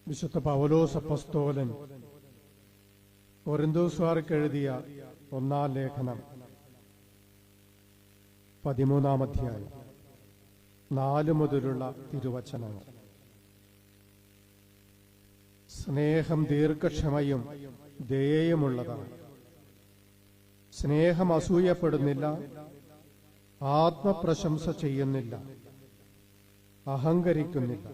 വിശുദ്ധ പൗലോസ് അപ്പോസ്തലൻ കൊരിന്തോസുകാർക്ക് എഴുതിയ 1-ാം ലേഖനം 13-ാം അധ്യായം 4 മുതലുള്ള തിരുവചനങ്ങൾ. സ്നേഹം ദീർഘക്ഷമയും ദയയുമുള്ളതാണ്. സ്നേഹം അസൂയപ്പെടുന്നില്ല, ആത്മപ്രശംസ ചെയ്യുന്നില്ല, അഹങ്കരിക്കുന്നില്ല,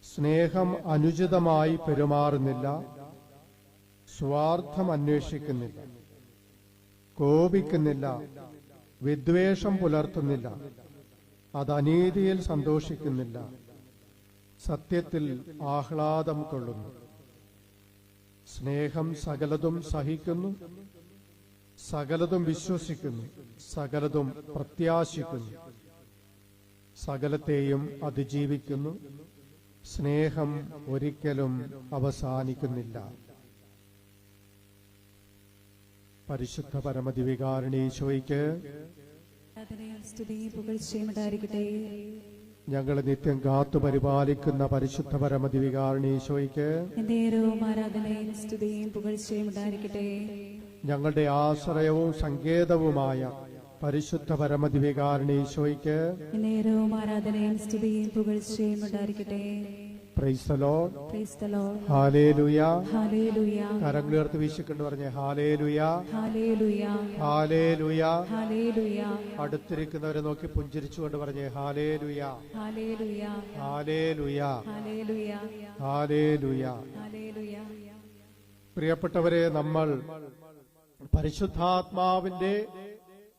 സ്നേഹം അനുചിതമായി പെരുമാറുന്നില്ല, സ്വാർത്ഥം അന്വേഷിക്കുന്നില്ല, കോപിക്കുന്നില്ല, വിദ്വേഷം പുലർത്തുന്നില്ല, അത് അനീതിയിൽ സന്തോഷിക്കുന്നില്ല, സത്യത്തിൽ ആഹ്ലാദം കൊള്ളുന്നു. സ്നേഹം സകലതും സഹിക്കുന്നു, സകലതും വിശ്വസിക്കുന്നു, സകലതും പ്രത്യാശിക്കുന്നു, സകലത്തെയും അതിജീവിക്കുന്നു. സ്നേഹം ഒരിക്കലും അവസാനിക്കുന്നില്ല. പരിശുദ്ധ പരമദിവികാരുണ്യ ഈശോയ്ക്ക് ഞങ്ങളെ നിത്യം കാത്തു പരിപാലിക്കുന്ന പരിശുദ്ധ പരമദിവികാരുണ്യ ഈശോയ്ക്ക് ഞങ്ങളുടെ ആശ്രയവും സങ്കേതവുമായ പരിശുദ്ധ പരമദിവികാരുണ്യ ഈശോയ്ക്ക് പ്രൈസ് ദി ലോർഡ്. ഹല്ലേലൂയ. കരങ്ങളുയർത്തി വീശിക്കൊണ്ട് പറഞ്ഞേ ഹല്ലേലൂയ, ഹല്ലേലൂയ. അടുത്തിരിക്കുന്നവരെ നോക്കി പുഞ്ചിരിച്ചുകൊണ്ട് പറഞ്ഞേ ഹല്ലേലൂയ, ഹല്ലേലൂയ, ഹല്ലേലൂയ. പ്രിയപ്പെട്ടവരെ, നമ്മൾ പരിശുദ്ധാത്മാവിന്റെ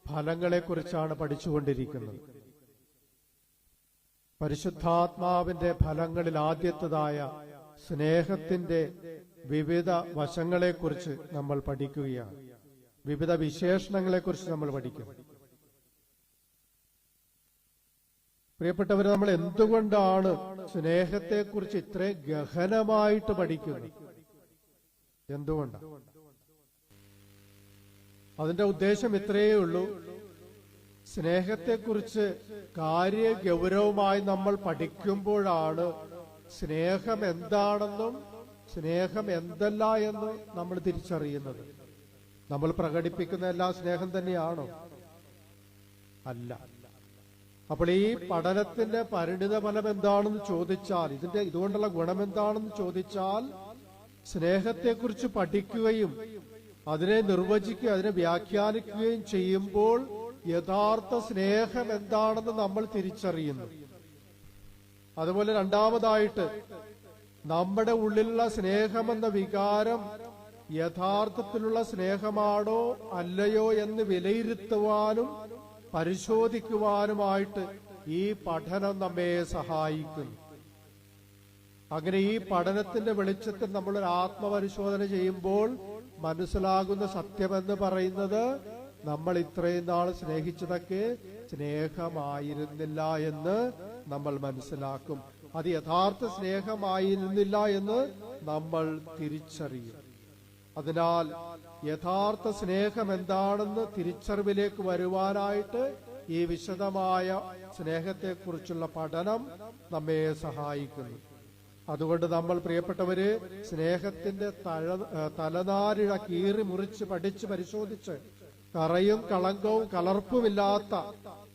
ഫലങ്ങളെക്കുറിച്ചാണ് പഠിച്ചുകൊണ്ടിരിക്കുന്നത്. പരിശുദ്ധാത്മാവിന്റെ ഫലങ്ങളിൽ ആദ്യത്തേതായ സ്നേഹത്തിന്റെ വിവിധ വശങ്ങളെക്കുറിച്ച് നമ്മൾ പഠിക്കുകയാണ്. വിവിധ വിശേഷണങ്ങളെക്കുറിച്ച് നമ്മൾ പഠിക്കും. പ്രിയപ്പെട്ടവരെ, നമ്മൾ എന്തുകൊണ്ടാണ് സ്നേഹത്തെക്കുറിച്ച് ഇത്രയും ഗഹനമായിട്ട് പഠിക്കുന്നത്? എന്തുകൊണ്ടാണ്? അതിന്റെ ഉദ്ദേശം ഇത്രയേ ഉള്ളൂ. സ്നേഹത്തെക്കുറിച്ച് കാര്യഗൗരവമായി നമ്മൾ പഠിക്കുമ്പോഴാണ് സ്നേഹം എന്താണെന്നും സ്നേഹം എന്തല്ല എന്ന് നമ്മൾ തിരിച്ചറിയുന്നത്. നമ്മൾ പ്രകടിപ്പിക്കുന്ന എല്ലാ സ്നേഹം തന്നെയാണോ? അല്ല. അപ്പോൾ ഈ പഠനത്തിന്റെ പരിണിത ഫലം എന്താണെന്ന് ചോദിച്ചാൽ, ഇതുകൊണ്ടുള്ള ഗുണം എന്താണെന്ന് ചോദിച്ചാൽ, സ്നേഹത്തെക്കുറിച്ച് പഠിക്കുകയും അതിനെ നിർവചിക്കുകയും അതിനെ വ്യാഖ്യാനിക്കുകയും ചെയ്യുമ്പോൾ യഥാർത്ഥ സ്നേഹം എന്താണെന്ന് നമ്മൾ തിരിച്ചറിയുന്നു. അതുപോലെ രണ്ടാമതായിട്ട്, നമ്മുടെ ഉള്ളിലുള്ള സ്നേഹമെന്ന വികാരം യഥാർത്ഥത്തിലുള്ള സ്നേഹമാണോ അല്ലയോ എന്ന് വിലയിരുത്തുവാനും പരിശോധിക്കുവാനുമായിട്ട് ഈ പഠനം നമ്മെ സഹായിക്കുന്നു. അങ്ങനെ ഈ പഠനത്തിന്റെ വെളിച്ചത്തിൽ നമ്മളൊരു ആത്മപരിശോധന ചെയ്യുമ്പോൾ മനസ്സിലാകുന്ന സത്യമെന്ന് പറയുന്നത്, നമ്മൾ ഇത്രയും നാൾ സ്നേഹിച്ചതൊക്കെ സ്നേഹമായിരുന്നില്ല എന്ന് നമ്മൾ മനസ്സിലാക്കും. അത് യഥാർത്ഥ സ്നേഹമായിരുന്നില്ല എന്ന് നമ്മൾ തിരിച്ചറിയും. അതിനാൽ യഥാർത്ഥ സ്നേഹം എന്താണെന്ന് തിരിച്ചറിവിലേക്ക് വരുവാനായിട്ട് ഈ വിശദമായ സ്നേഹത്തെക്കുറിച്ചുള്ള പഠനം നമ്മെ സഹായിക്കുന്നു. അതുകൊണ്ട് നമ്മൾ, പ്രിയപ്പെട്ടവര്, സ്നേഹത്തിന്റെ തലനാരിഴ കീറി മുറിച്ച് പഠിച്ച് പരിശോധിച്ച് കറയും കളങ്കവും കലർപ്പുമില്ലാത്ത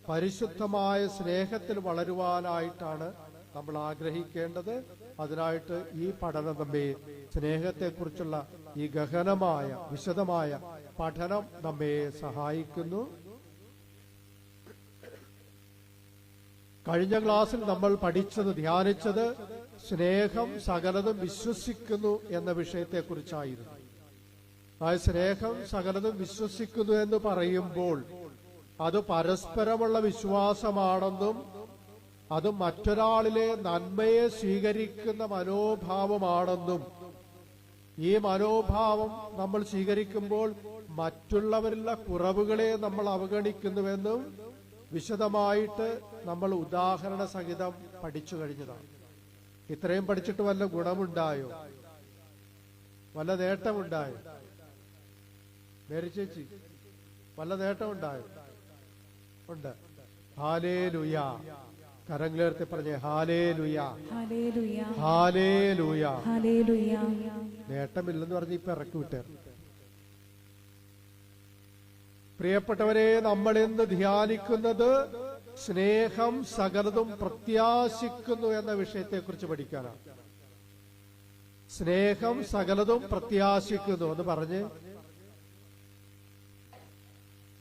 പരിശുദ്ധമായ സ്നേഹത്തിൽ വളരുവാനായിട്ടാണ് നമ്മൾ ആഗ്രഹിക്കേണ്ടത്. അതിനായിട്ട് ഈ പഠനം നമ്മെ, സ്നേഹത്തെക്കുറിച്ചുള്ള ഈ ഗഹനമായ വിശദമായ പഠനം നമ്മെ സഹായിക്കുന്നു. കഴിഞ്ഞ ക്ലാസ്സിൽ നമ്മൾ പഠിച്ചത്, ധ്യാനിച്ചത് സ്നേഹം സകലതും വിശ്വസിക്കുന്നു എന്ന വിഷയത്തെക്കുറിച്ചായിരുന്നു. ആ സ്നേഹം സകലതും വിശ്വസിക്കുന്നു എന്ന് പറയുമ്പോൾ അത് പരസ്പരമുള്ള വിശ്വാസമാണെന്നും അത് മറ്റൊരാളിലെ നന്മയെ സ്വീകരിക്കുന്ന മനോഭാവമാണെന്നും, ഈ മനോഭാവം നമ്മൾ സ്വീകരിക്കുമ്പോൾ മറ്റുള്ളവരിലുള്ള കുറവുകളെ നമ്മൾ അവഗണിക്കുന്നുവെന്നും വിശദമായിട്ട് നമ്മൾ ഉദാഹരണ സഹിതം പഠിച്ചു കഴിഞ്ഞതാണ്. ഇത്രയും പഠിച്ചിട്ട് വല്ല ഗുണമുണ്ടായോ? വല്ല നേട്ടമുണ്ടായോ? മേരി ചേച്ചി, വല്ല നേട്ടമുണ്ടായോ? ഉണ്ട്. ഹല്ലേലൂയ. കരങ്ങളുയർത്തി പറഞ്ഞേ ഹാലേലുയ, ഹല്ലേലൂയ, ഹാലേലുയ. ഹല്ലേലൂയ. നേട്ടമില്ലെന്ന് പറഞ്ഞ് ഇപ്പൊ ഇറക്കി വിട്ടേ. പ്രിയപ്പെട്ടവരെ, നമ്മൾ ഇന്ന് ധ്യാനിക്കുന്നത് സ്നേഹം സകലതും പ്രത്യാശിക്കുന്നു എന്ന വിഷയത്തെക്കുറിച്ച് പഠിക്കാനാണ്. സ്നേഹം സകലതും പ്രത്യാശിക്കുന്നു എന്ന് പറഞ്ഞ്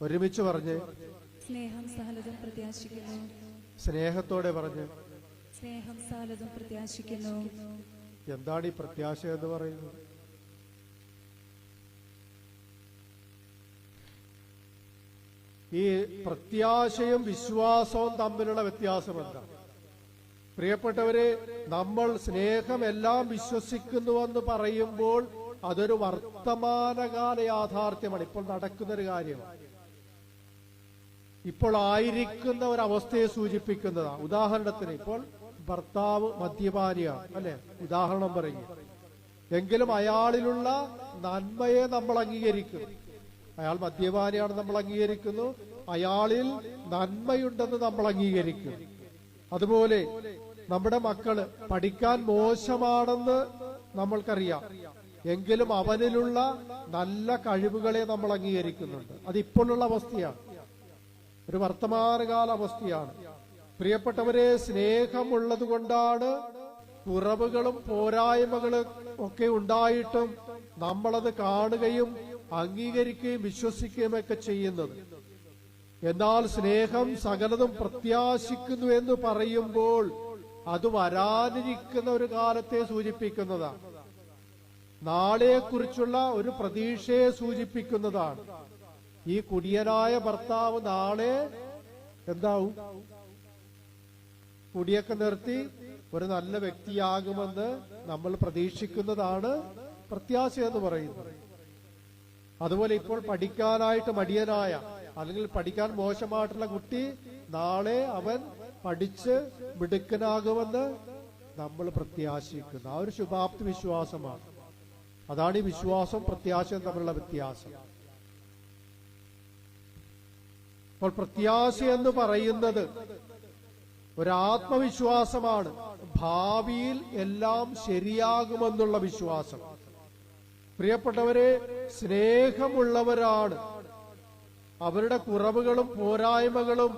ഒരുമിച്ച് പറഞ്ഞ് സ്നേഹം സകലതും പ്രത്യാശിക്കുന്നു. സ്നേഹത്തോടെ പറഞ്ഞ് സ്നേഹം സകലതും പ്രത്യാശിക്കുന്നു. എന്താണ് ഈ പ്രത്യാശ എന്ന് പറയുന്നത്? ഈ പ്രത്യാശയും വിശ്വാസവും തമ്മിലുള്ള വ്യത്യാസം എന്താ? പ്രിയപ്പെട്ടവരെ, നമ്മൾ സ്നേഹമെല്ലാം വിശ്വസിക്കുന്നുവെന്ന് പറയുമ്പോൾ അതൊരു വർത്തമാനകാല യാഥാർത്ഥ്യമാണ്, ഇപ്പോൾ നടക്കുന്നൊരു കാര്യമാണ്, ഇപ്പോൾ ആയിരിക്കുന്ന ഒരവസ്ഥയെ സൂചിപ്പിക്കുന്നതാണ്. ഉദാഹരണത്തിന്, ഇപ്പോൾ ഭർത്താവ് മദ്യപാനിയാണ് അല്ലെ, ഉദാഹരണം പറയുക. എങ്കിലും അയാളിലുള്ള നന്മയെ നമ്മൾ അംഗീകരിക്കും. അയാൾ മദ്യപാനിയാണ് നമ്മൾ അംഗീകരിക്കുന്നു, അയാളിൽ നന്മയുണ്ടെന്ന് നമ്മൾ അംഗീകരിക്കും. അതുപോലെ നമ്മുടെ മക്കള് പഠിക്കാൻ മോശമാണെന്ന് നമ്മൾക്കറിയാം, എങ്കിലും അവനിലുള്ള നല്ല കഴിവുകളെ നമ്മൾ അംഗീകരിക്കുന്നുണ്ട്. അതിപ്പോഴുള്ള അവസ്ഥയാണ്, ഒരു വർത്തമാനകാല അവസ്ഥയാണ്. പ്രിയപ്പെട്ടവരെ, സ്നേഹമുള്ളത് കൊണ്ടാണ് കുറവുകളും പോരായ്മകളും ഒക്കെ ഉണ്ടായിട്ടും നമ്മളത് കാണുകയും അംഗീകരിക്കുകയും വിശ്വസിക്കുകയും ഒക്കെ ചെയ്യുന്നത്. എന്നാൽ സ്നേഹം സകലതും പ്രത്യാശിക്കുന്നു എന്ന് പറയുമ്പോൾ അത് വരാനിരിക്കുന്ന ഒരു കാലത്തെ സൂചിപ്പിക്കുന്നതാണ്, നാളെക്കുറിച്ചുള്ള ഒരു പ്രതീക്ഷയെ സൂചിപ്പിക്കുന്നതാണ്. ഈ കുടിയനായ ഭർത്താവ് നാളെ എന്താവും? കുടിയൊക്കെ നിർത്തി ഒരു നല്ല വ്യക്തിയാകുമെന്ന് നമ്മൾ പ്രതീക്ഷിക്കുന്നതാണ് പ്രത്യാശ എന്ന് പറയുന്നത്. അതുപോലെ ഇപ്പോൾ പഠിക്കാനായിട്ട് മടിയനായ അല്ലെങ്കിൽ പഠിക്കാൻ മോശമായിട്ടുള്ള കുട്ടി നാളെ അവൻ പഠിച്ച് മിടുക്കനാകുമെന്ന് നമ്മൾ പ്രത്യാശിക്കുന്നു. ആ ഒരു ശുഭാപ്തി വിശ്വാസമാണ്. അതാണ് ഈ വിശ്വാസവും പ്രത്യാശയും തമ്മിലുള്ള വ്യത്യാസം. അപ്പോൾ പ്രത്യാശ എന്ന് പറയുന്നത് ഒരാത്മവിശ്വാസമാണ്, ഭാവിയിൽ എല്ലാം ശരിയാകുമെന്നുള്ള വിശ്വാസം. പ്രിയപ്പെട്ടവരെ, സ്നേഹമുള്ളവരാണ് അവരുടെ കുറവുകളും പോരായ്മകളും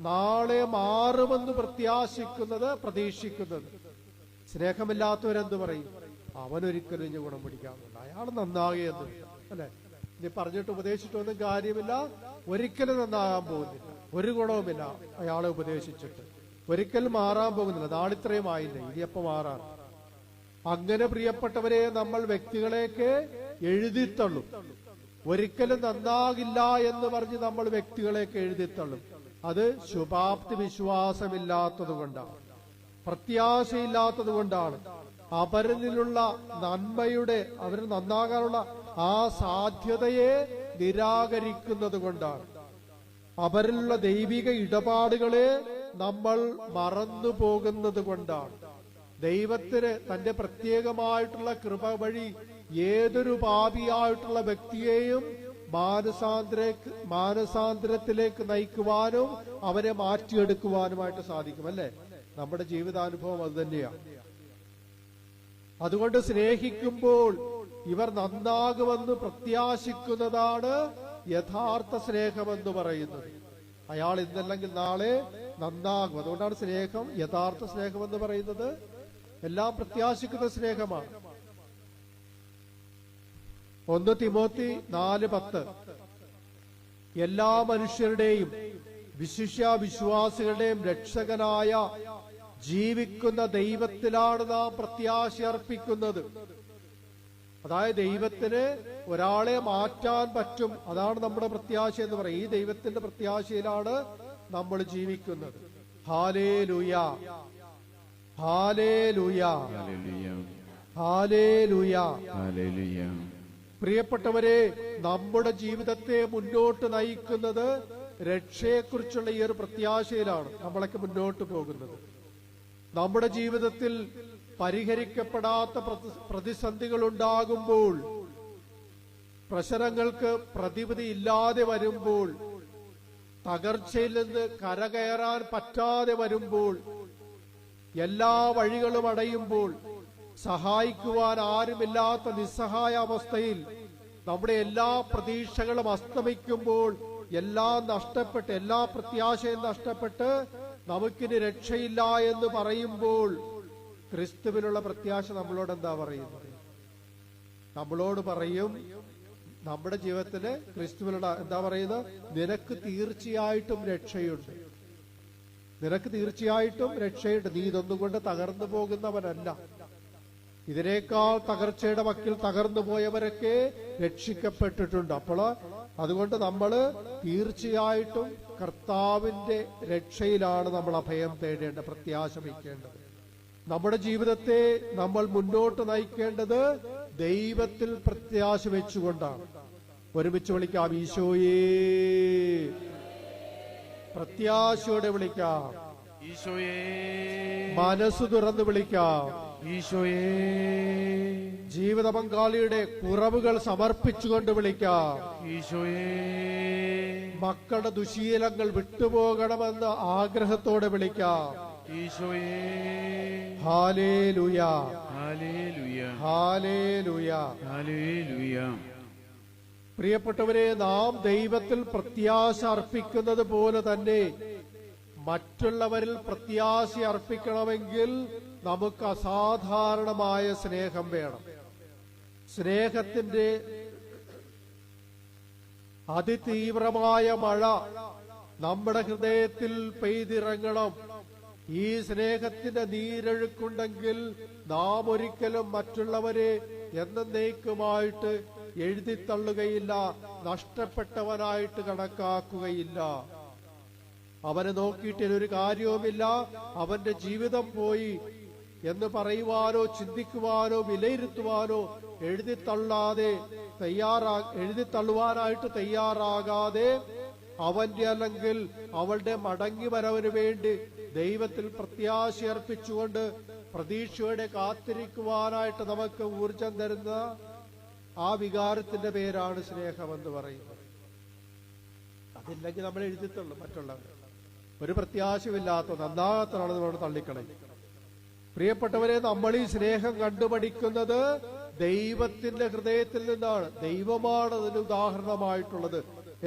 നാളെ മാറുമെന്ന് പ്രത്യാശിക്കുന്നത്, പ്രതീക്ഷിക്കുന്നത്. സ്നേഹമില്ലാത്തവരെന്ത് പറയും? അവനൊരിക്കലും ഇനി ഗുണം പിടിക്കാറുണ്ട്, അയാൾ നന്നാകുമെന്ന് അല്ലെ. ഇനി പറഞ്ഞിട്ട് ഉപദേശിച്ചിട്ടൊന്നും കാര്യമില്ല, ഒരിക്കലും നന്നാകാൻ പോകുന്നില്ല, ഒരു ഗുണവുമില്ല അയാളെ ഉപദേശിച്ചിട്ട്, ഒരിക്കലും മാറാൻ പോകുന്നില്ല, നാളിത്രയും ആയില്ലേ, ഇനിയപ്പോ മാറാൻ. അങ്ങനെ പ്രിയപ്പെട്ടവരെ, നമ്മൾ വ്യക്തികളെയൊക്കെ എഴുതിത്തള്ളും. ഒരിക്കലും നന്നാകില്ല എന്ന് പറഞ്ഞ് നമ്മൾ വ്യക്തികളെയൊക്കെ എഴുതിത്തള്ളും. അത് ശുഭാപ്തി വിശ്വാസമില്ലാത്തത് കൊണ്ടാണ്, പ്രത്യാശയില്ലാത്തത് കൊണ്ടാണ്. അവരിലുള്ള നന്മയുടെ, അവര് നന്നാകാനുള്ള ആ സാധ്യതയെ നിരാകരിക്കുന്നത് കൊണ്ടാണ്. അവരിലുള്ള ദൈവിക ഇടപാടുകളെ നമ്മൾ മറന്നു പോകുന്നത് കൊണ്ടാണ്. ദൈവത്തിന് തന്റെ പ്രത്യേകമായിട്ടുള്ള കൃപ വഴി ഏതൊരു പാപിയായിട്ടുള്ള വ്യക്തിയെയും മാനസാന്തരത്തിലേക്ക് നയിക്കുവാനും അവരെ മാറ്റിയെടുക്കുവാനുമായിട്ട് സാധിക്കും അല്ലെ. നമ്മുടെ ജീവിതാനുഭവം അത് തന്നെയാണ്. അതുകൊണ്ട് സ്നേഹിക്കുമ്പോൾ ഇവർ നന്നാകുമെന്ന് പ്രത്യാശിക്കുന്നതാണ് യഥാർത്ഥ സ്നേഹമെന്ന് പറയുന്നത്. അയാൾ ഇന്നല്ലെങ്കിൽ നാളെ നന്നാകും. അതുകൊണ്ടാണ് സ്നേഹം യഥാർത്ഥ സ്നേഹമെന്ന് പറയുന്നത്. എല്ലാം പ്രത്യാശിക്കുന്ന സ്നേഹമാണ്. 1 തിമോത്തി 4:10 എല്ലാ മനുഷ്യരുടെയും വിശിഷ്യ വിശ്വാസികളുടെയും രക്ഷകനായ ജീവിക്കുന്ന ദൈവത്തിലാണ് നാം പ്രത്യാശ അർപ്പിക്കുന്നത്. അതായത് ദൈവത്തിന് ഒരാളെ മാറ്റാൻ പറ്റും, അതാണ് നമ്മുടെ പ്രത്യാശ എന്ന് പറയും. ഈ ദൈവത്തിന്റെ പ്രത്യാശയിലാണ് നമ്മൾ ജീവിക്കുന്നത്. ഹല്ലേലൂയ, ഹല്ലേലൂയ, ഹല്ലേലൂയ, ഹല്ലേലൂയ. പ്രിയപ്പെട്ടവരെ, നമ്മുടെ ജീവിതത്തെ മുന്നോട്ട് നയിക്കുന്നത് രക്ഷയെക്കുറിച്ചുള്ള ഈ ഒരു പ്രത്യാശയിലാണ് നമ്മളൊക്കെ മുന്നോട്ട് പോകുന്നത്. നമ്മുടെ ജീവിതത്തിൽ പരിഹരിക്കപ്പെടാത്ത പ്രതിസന്ധികൾ ഉണ്ടാകുമ്പോൾ, പ്രശ്നങ്ങൾക്ക് പ്രതിവിധി ഇല്ലാതെ വരുമ്പോൾ തകർച്ചയിൽ നിന്ന് കരകയറാൻ പറ്റാതെ വരുമ്പോൾ, എല്ലാ വഴികളും അടയുമ്പോൾ, സഹായിക്കുവാൻ ആരുമില്ലാത്ത നിസ്സഹായ അവസ്ഥയിൽ നമ്മുടെ എല്ലാ പ്രതീക്ഷകളും അസ്തമിക്കുമ്പോൾ, എല്ലാം നഷ്ടപ്പെട്ട്, എല്ലാ പ്രത്യാശയും നഷ്ടപ്പെട്ട് നമുക്കിനി രക്ഷയില്ല എന്ന് പറയുമ്പോൾ, ക്രിസ്തുവിനുള്ള പ്രത്യാശ നമ്മളോട് എന്താ പറയുന്നത്? നമ്മളോട് പറയും, നമ്മുടെ ജീവിതത്തില് ക്രിസ്തുവിനുള്ള എന്താ പറയുന്നത്? നിനക്ക് തീർച്ചയായിട്ടും രക്ഷയുണ്ട്, നിനക്ക് തീർച്ചയായിട്ടും രക്ഷയുണ്ട്. നീ ഇതൊന്നും കൊണ്ട് തകർന്നു പോകുന്നവനല്ല. ഇതിനേക്കാൾ തകർച്ചയുടെ വക്കിൽ തകർന്നു പോയവരൊക്കെ രക്ഷിക്കപ്പെട്ടിട്ടുണ്ട്. അപ്പോൾ അതുകൊണ്ട് നമ്മൾ തീർച്ചയായിട്ടും കർത്താവിന്റെ രക്ഷയിലാണ് നമ്മൾ അഭയം തേടേണ്ടത്, പ്രത്യാശ വയ്ക്കേണ്ടത്. നമ്മുടെ ജീവിതത്തെ നമ്മൾ മുന്നോട്ട് നയിക്കേണ്ടത് ദൈവത്തിൽ പ്രത്യാശ വെച്ചുകൊണ്ടാണ്. ഒരുമിച്ച് വിളിക്കാം, ഈശോയേ. പ്രത്യാശയോടെ വിളിക്കാം, ഈശോയേ. മനസ്സ് തുറന്ന് വിളിക്കാം, ഈശോയേ. ജീവിത പങ്കാളിയുടെ കുറവുകൾ സമർപ്പിച്ചുകൊണ്ട് വിളിക്കാം, ഈശോയേ. മക്കളുടെ ദുശീലങ്ങൾ വിട്ടുപോകണമെന്ന ആഗ്രഹത്തോടെ വിളിക്കാം, ഈശോയേ. ഹല്ലേലൂയ, ഹല്ലേലൂയ, ഹല്ലേലൂയ. ഹല്ലേലൂയ. പ്രിയപ്പെട്ടവരെ, നാം ദൈവത്തിൽ പ്രത്യാശ അർപ്പിക്കുന്നത് പോലെ തന്നെ മറ്റുള്ളവരിൽ പ്രത്യാശ അർപ്പിക്കണമെങ്കിൽ നമുക്ക് അസാധാരണമായ സ്നേഹം വേണം. സ്നേഹത്തിന്റെ അതിതീവ്രമായ മഴ നമ്മുടെ ഹൃദയത്തിൽ പെയ്തിറങ്ങണം. ഈ സ്നേഹത്തിന്റെ നീരൊഴുക്കുണ്ടെങ്കിൽ നാം ഒരിക്കലും മറ്റുള്ളവരെ എന്നേക്കുമായിട്ട് എഴുതിത്തള്ളുകയില്ല, നഷ്ടപ്പെട്ടവനായിട്ട് കണക്കാക്കുകയില്ല. അവനെ നോക്കിയിട്ട് ഒരു കാര്യവുമില്ല, അവന്റെ ജീവിതം പോയി എന്ന് പറയുവാനോ ചിന്തിക്കുവാനോ വിലയിരുത്തുവാനോ എഴുതിത്തള്ളുവാനായിട്ട് തയ്യാറാകാതെ അവന്റെ അല്ലെങ്കിൽ അവളുടെ മടങ്ങി വരവിന് വേണ്ടി ദൈവത്തിൽ പ്രത്യാശ അർപ്പിച്ചുകൊണ്ട് പ്രതീക്ഷയോടെ കാത്തിരിക്കുവാനായിട്ട് നമുക്ക് ഊർജം തരുന്ന ആ വികാരത്തിന്റെ പേരാണ് സ്നേഹമെന്ന് പറയുന്നത്. അതില്ലെങ്കിൽ നമ്മൾ എഴുതിത്തള്ളും മറ്റുള്ളവർ. ഒരു പ്രത്യാശയില്ലാത്ത നന്നാകത്താണ് നമ്മൾ തള്ളിക്കളയും. പ്രിയപ്പെട്ടവരെ, നമ്മൾ ഈ സ്നേഹം കണ്ടുപഠിക്കുന്നത് ദൈവത്തിന്റെ ഹൃദയത്തിൽ നിന്നാണ്. ദൈവമാണ് അതിന് ഉദാഹരണമായിട്ടുള്ളത്.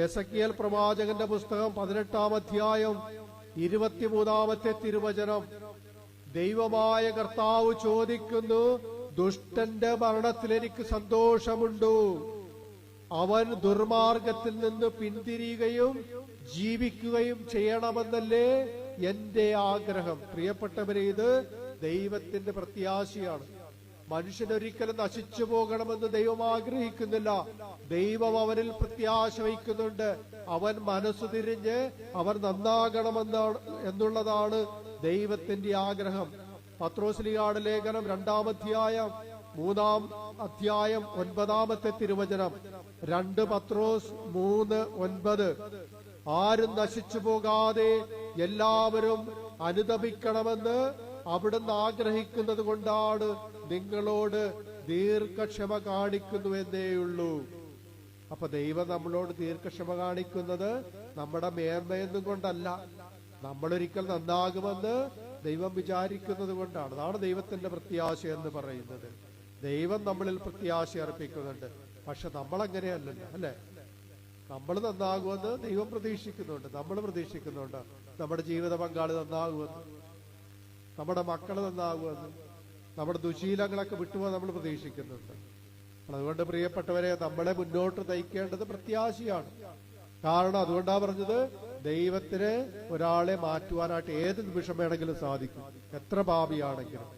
എസെക്കിയേൽ പ്രവാചകന്റെ പുസ്തകം 18-ാം അധ്യായം 23-ാമത്തെ തിരുവചനം. ദൈവമായ കർത്താവ് ചോദിക്കുന്നു, ദുഷ്ടന്റെ മരണത്തിൽ എനിക്ക് സന്തോഷമുണ്ടോ? അവൻ ദുർമാർഗത്തിൽ നിന്ന് പിന്തിരിയുകയും ജീവിക്കുകയും ചെയ്യണമെന്നല്ലേ എന്റെ ആഗ്രഹം. പ്രിയപ്പെട്ടവരെ, ഇത് ദൈവത്തിന്റെ പ്രത്യാശയാണ്. മനുഷ്യനൊരിക്കലും നശിച്ചു പോകണമെന്ന് ദൈവം ആഗ്രഹിക്കുന്നില്ല. ദൈവം അവനിൽ പ്രത്യാശ വയ്ക്കുന്നുണ്ട്. അവൻ മനസ്സു തിരിഞ്ഞ് അവൻ എന്നുള്ളതാണ് ദൈവത്തിന്റെ ആഗ്രഹം. പത്രോസ്ലീഹയുടെ ലേഖനം 2-ാം അധ്യായം 3-ാം അധ്യായം 9-ാമത്തെ തിരുവചനം. 2 പത്രോസ് 3:9. ആരും നശിച്ചു പോകാതെ എല്ലാവരും അനുതപിക്കണമെന്ന് അവിടുന്ന് ആഗ്രഹിക്കുന്നത് കൊണ്ടാണ് നിങ്ങളോട് ദീർഘക്ഷമ കാണിക്കുന്നുവെന്നേയുള്ളൂ. അപ്പൊ ദൈവം നമ്മളോട് ദീർഘക്ഷമ കാണിക്കുന്നത് നമ്മുടെ മേന്മയൊന്നും കൊണ്ടല്ല, നമ്മളൊരിക്കൽ നന്നാകുമെന്ന് ദൈവം വിചാരിക്കുന്നത് കൊണ്ടാണ്. അതാണ് ദൈവത്തിന്റെ പ്രത്യാശ എന്ന് പറയുന്നത്. ദൈവം നമ്മളിൽ പ്രത്യാശ അർപ്പിക്കുന്നുണ്ട്. പക്ഷെ നമ്മളങ്ങനെയല്ലല്ലോ, അല്ലെ? നമ്മൾ നന്നാകുമെന്ന് ദൈവം പ്രതീക്ഷിക്കുന്നുണ്ട്, നമ്മൾ പ്രതീക്ഷിക്കുന്നുണ്ട്. നമ്മുടെ ജീവിത പങ്കാളി നന്നാകുമെന്ന്, നമ്മുടെ മക്കൾ നന്നാകുമെന്ന്, നമ്മുടെ ദുശീലങ്ങളൊക്കെ വിട്ടുപോകാൻ നമ്മൾ പ്രതീക്ഷിക്കുന്നുണ്ട്. അതുകൊണ്ട് പ്രിയപ്പെട്ടവരെ, നമ്മളെ മുന്നോട്ട് നയിക്കേണ്ടത് പ്രത്യാശയാണ്. കാരണം അതുകൊണ്ടാണ് പറഞ്ഞത്, ദൈവത്തിന് ഒരാളെ മാറ്റുവാനായിട്ട് ഏത് നിമിഷം വേണമെങ്കിലും സാധിക്കും. എത്ര പാപിയാണെങ്കിലും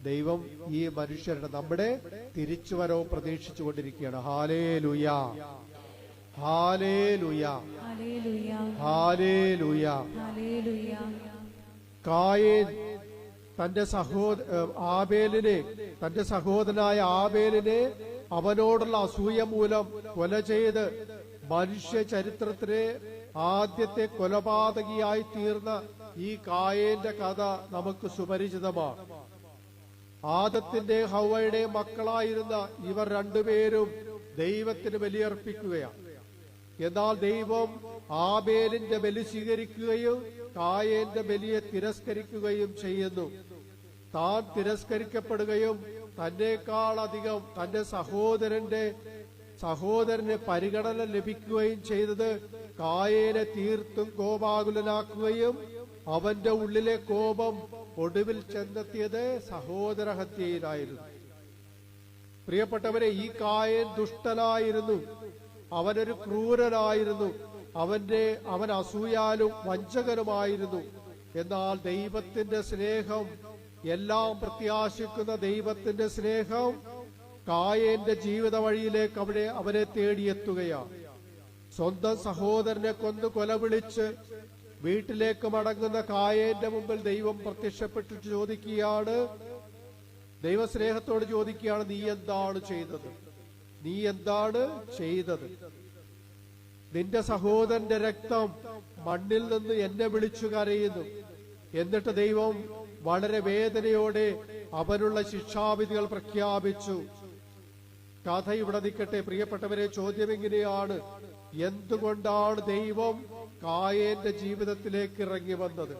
ദൈവം ഈ മനുഷ്യരുടെ നമ്മുടെ തിരിച്ചുവരവും പ്രതീക്ഷിച്ചുകൊണ്ടിരിക്കുകയാണ്. ഹല്ലേലൂയ, ഹല്ലേലൂയ, ഹല്ലേലൂയ. കായേൻ തന്റെ സഹോദരനായ ആബേലിനെ അവനോടുള്ള അസൂയ മൂലം കൊല ചെയ്ത് മനുഷ്യ ചരിത്രത്തിലെ ആദ്യത്തെ കൊലപാതകിയായി തീർന്ന ഈ കായേന്റെ കഥ നമുക്ക് സുപരിചിതമാണ്. ആദത്തിന്റെ ഹവ്വയുടെയും മക്കളായിരുന്ന ഇവർ രണ്ടുപേരും ദൈവത്തിന് ബലിയർപ്പിക്കുകയാണ്. എന്നാൽ ദൈവം ആബേലിന്റെ ബലി സ്വീകരിക്കുകയും കായേന്റെ ബലിയെ തിരസ്കരിക്കുകയും ചെയ്യുന്നു. താൻ തിരസ്കരിക്കപ്പെടുകയും തന്നേക്കാൾ അധികം തന്റെ സഹോദരന് പരിഗണന ലഭിക്കുകയും ചെയ്തത് കായേനെ തീർത്തും കോപാകുലനാക്കുകയും അവന്റെ ഉള്ളിലെ കോപം ഒടുവിൽ ചെന്നെത്തിയത് സഹോദരഹത്യയിലായിരുന്നു. പ്രിയപ്പെട്ടവരെ, ഈ കായേൻ ദുഷ്ടനായിരുന്നു, അവനൊരു ക്രൂരനായിരുന്നു, അവൻ അസൂയാലും വഞ്ചകനുമായിരുന്നു. എന്നാൽ ദൈവത്തിന്റെ സ്നേഹം, എല്ലാം പ്രത്യാശിക്കുന്ന ദൈവത്തിന്റെ സ്നേഹം കായേന്റെ ജീവിത വഴിയിലേക്ക് അവനെ തേടിയെത്തുകയാണ്. സ്വന്തം സഹോദരനെ കൊന്നു കൊലവിളിച്ച് വീട്ടിലേക്ക് മടങ്ങുന്ന കായേന്റെ മുമ്പിൽ ദൈവം പ്രത്യക്ഷപ്പെട്ടിട്ട് ചോദിക്കുകയാണ്, ദൈവസ്നേഹത്തോട് ചോദിക്കുകയാണ്, നീ എന്താണ് ചെയ്തത്? നീ എന്താണ് ചെയ്തത്? നിന്റെ സഹോദരന്റെ രക്തം മണ്ണിൽ നിന്ന് എന്നെ വിളിച്ചു കരയുന്നു. എന്നിട്ട് ദൈവം വളരെ വേദനയോടെ അവനുള്ള ശിക്ഷാവിധികൾ പ്രഖ്യാപിച്ചു. കഥ ഇവിടെ നിൽക്കട്ടെ. പ്രിയപ്പെട്ടവരെ, ചോദ്യം എങ്ങനെയാണ്? എന്തുകൊണ്ടാണ് ദൈവം കായേന്റെ ജീവിതത്തിലേക്ക് ഇറങ്ങി വന്നത്?